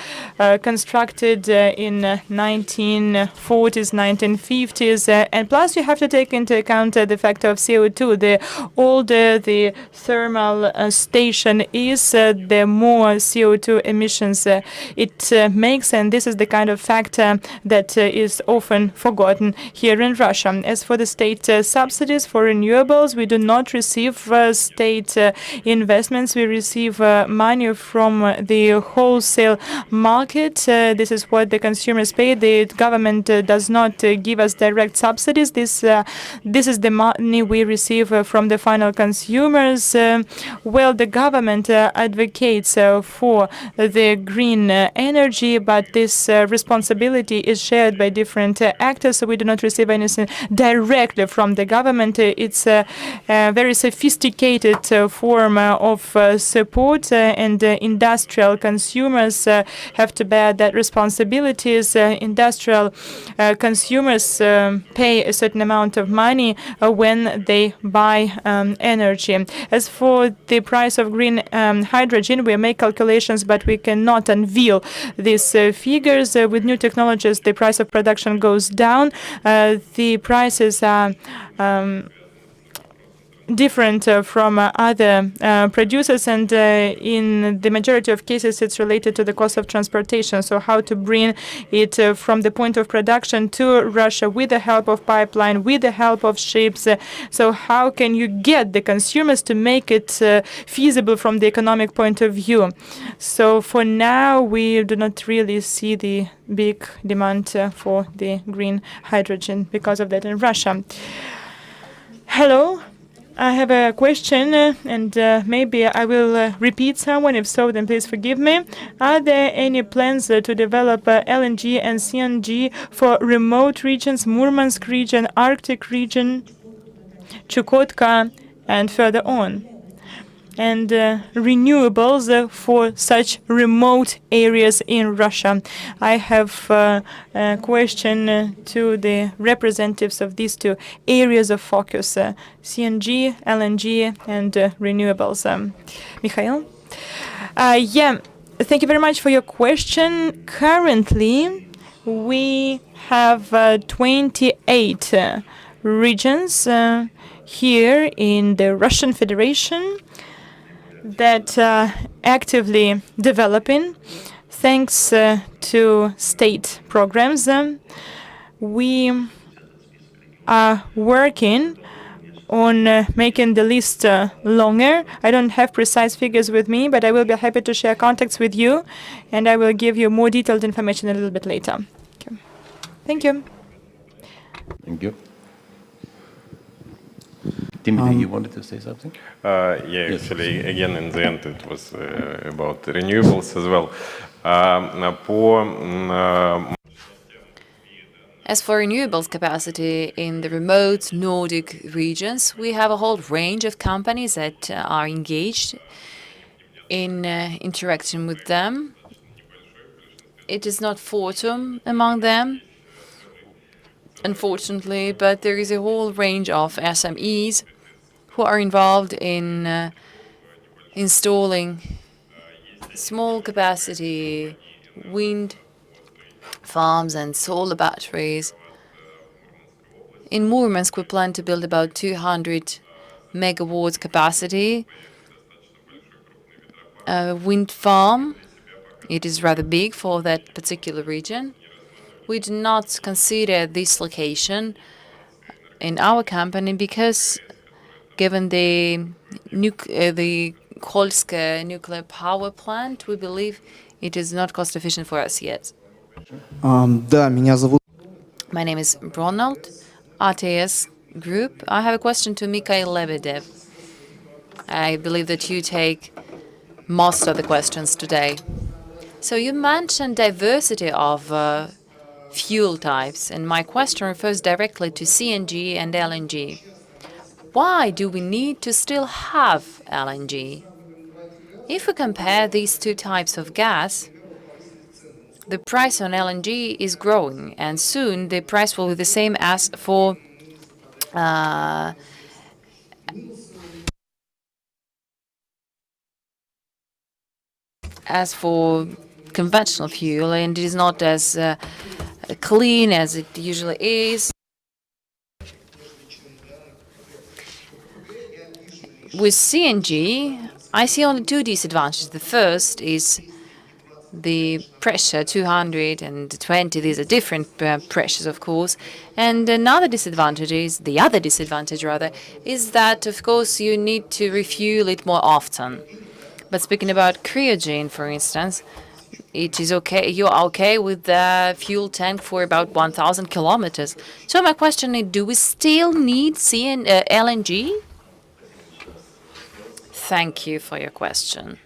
constructed in 1940s, 1950s. And plus you have to take into account the factor of CO2. The older the thermal station is, the more CO2 emissions it makes, and this is the kind of factor that is often forgotten here in Russia. As for the state subsidies for renewables, we do not receive state investments. We receive money from the wholesale market. This is what the consumers pay. The government does not give us direct subsidies. This is the money we receive from the final consumers. Well, the government advocates for the green energy, but this responsibility is shared by different actors, so we do not receive anything directly from the government. It's a very sophisticated form of support, and industrial consumers have to bear that responsibilities. Industrial consumers pay a certain amount of money when they buy energy. As for the price of green hydrogen, we make calculations, but we cannot unveil these figures. With new technologies, the price of production goes down. The prices are different from other producers, and in the majority of cases it's related to the cost of transportation. So how to bring it from the point of production to Russia with the help of pipeline, with the help of ships. So how can you get the consumers to make it feasible from the economic point of view? So for now we do not really see the big demand for the green hydrogen because of that in Russia. Hello. I have a question, and maybe I will repeat someone. If so, then please forgive me. Are there any plans to develop LNG and CNG for remote regions, Murmansk region, Arctic region, Chukotka, and further on? And renewables for such remote areas in Russia. I have a question to the representatives of these two areas of focus, CNG, LNG, and renewables. Mikhail? Yeah, thank you very much for your question. Currently, we have 28 regions here in the Russian Federation that are actively developing thanks to state programs. We are working on making the list longer. I don't have precise figures with me, but I will be happy to share contacts with you, and I will give you more detailed information a little bit later. Okay. Thank you. Thank you. Timothy, you wanted to say something? Yeah, yes. Actually, again, in the end, it was about renewables as well. As for renewables capacity in the remote Nordic regions, we have a whole range of companies that are engaged in interaction with them. It is not Fortum among them, unfortunately, but there is a whole range of SMEs who are involved in installing small capacity wind farms and solar batteries. In Murmansk, we plan to build about 200 megawatts capacity wind farm It is rather big for that particular region. We do not consider this location in our company because, given the Kolska nuclear power plant, we believe it is not cost efficient for us yet. My name is Ronald, RTS Group. I have a question to Mikhail Lebedev. I believe that you take most of the questions today. So you mentioned diversity of fuel types, and my question refers directly to CNG and LNG. Why do we need to still have LNG? If we compare these two types of gas, the price on LNG is growing, and soon the price will be the same as for conventional fuel, and it is not as clean as it usually is. With CNG, I see only two disadvantages. The first is the pressure, 220. These are different pressures, of course. And another disadvantage is, the other disadvantage rather, is that, of course, you need to refuel it more often. But speaking about cryogene, for instance, it is okay. You're okay with the fuel tank for about 1,000 kilometers. So my question is, do we still need LNG? Thank you for your question.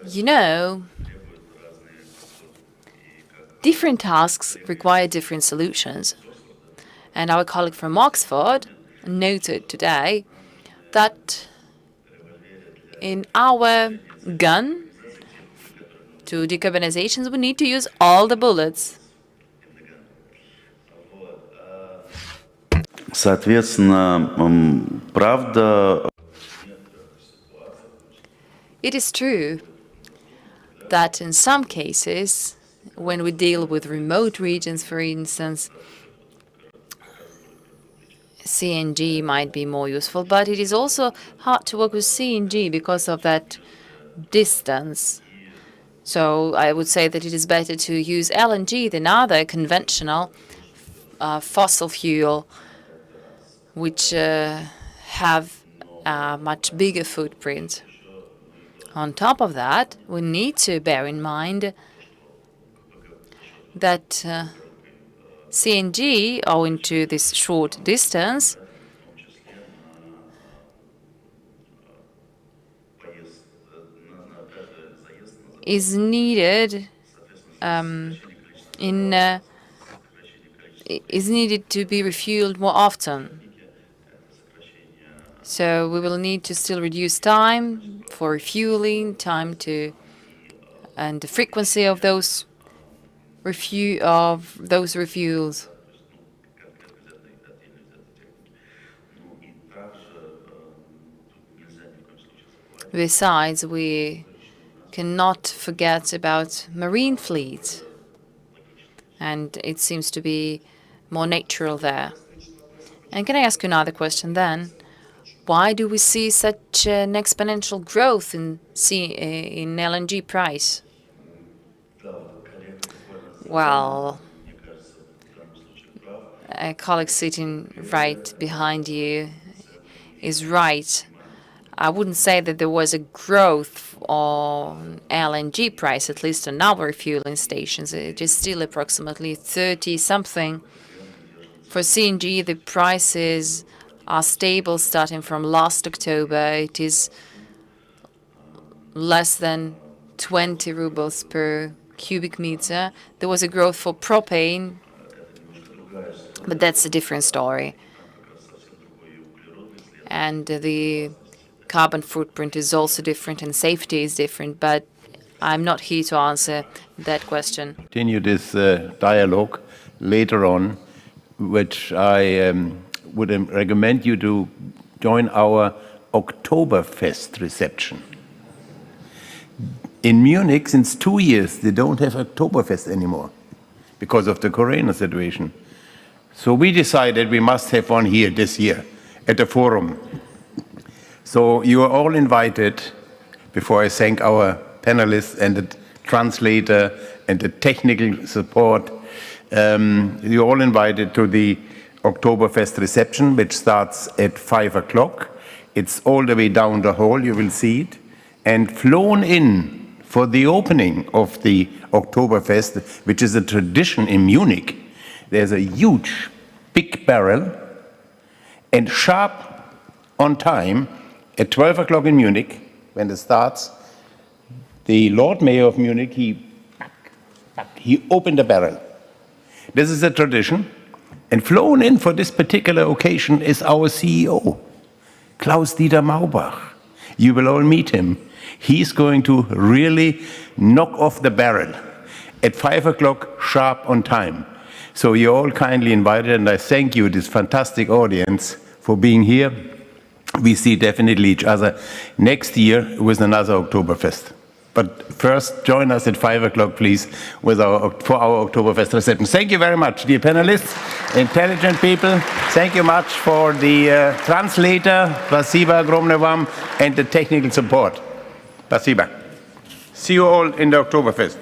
You know, different tasks require different solutions. And our colleague from Oxford noted today that in our gun to decarbonization, we need to use all the bullets. Соответственно, правда. It is true that in some cases, when we deal with remote regions, for instance, CNG might be more useful, but it is also hard to work with CNG because of that distance. So I would say that it is better to use LNG than other conventional fossil fuel, which have a much bigger footprint. On top of that, we need to bear in mind that CNG, owing to this short distance, is needed to be refueled more often. So we will need to still reduce time for refueling, and the frequency of those refuels. Besides, we cannot forget about marine fleets, and it seems to be more natural there. And can I ask you another question then? Why do we see such an exponential growth in LNG price? Well, a colleague sitting right behind you is right. I wouldn't say that there was a growth on LNG price, at least on our refueling stations. It is still approximately 30-something. For CNG, the prices are stable starting from last October. It is less than 20 rubles per cubic meter. There was a growth for propane, but that's a different story. And the carbon footprint is also different and safety is different, but I'm not here to answer that question. Continue this dialogue later on, which I would recommend you to join our Oktoberfest reception. In Munich, since 2 years, they don't have Oktoberfest anymore because of the Corona situation. So we decided we must have one here this year at the forum. So you are all invited, before I thank our panelists and the translator and the technical support, you're all invited to the Oktoberfest reception, which starts at 5 o'clock. It's all the way down the hall, you will see it. And flown in for the opening of the Oktoberfest, which is a tradition in Munich. There's a huge, big barrel, and sharp on time, at 12 o'clock in Munich, when it starts, the Lord Mayor of Munich, he opened the barrel. This is a tradition, and flown in for this particular occasion is our CEO, Klaus-Dieter Maubach. You will all meet him. He's going to really knock off the barrel at 5 o'clock sharp on time. So you're all kindly invited, and I thank you, this fantastic audience, for being here. We see definitely each other next year with another Oktoberfest. But first, join us at 5 o'clock, please, for our Oktoberfest reception. Thank you very much, dear panelists, intelligent people. Thank you much for the translator, Spasiba Gromnevam, and the technical support. Spasiba. See you all in the Oktoberfest.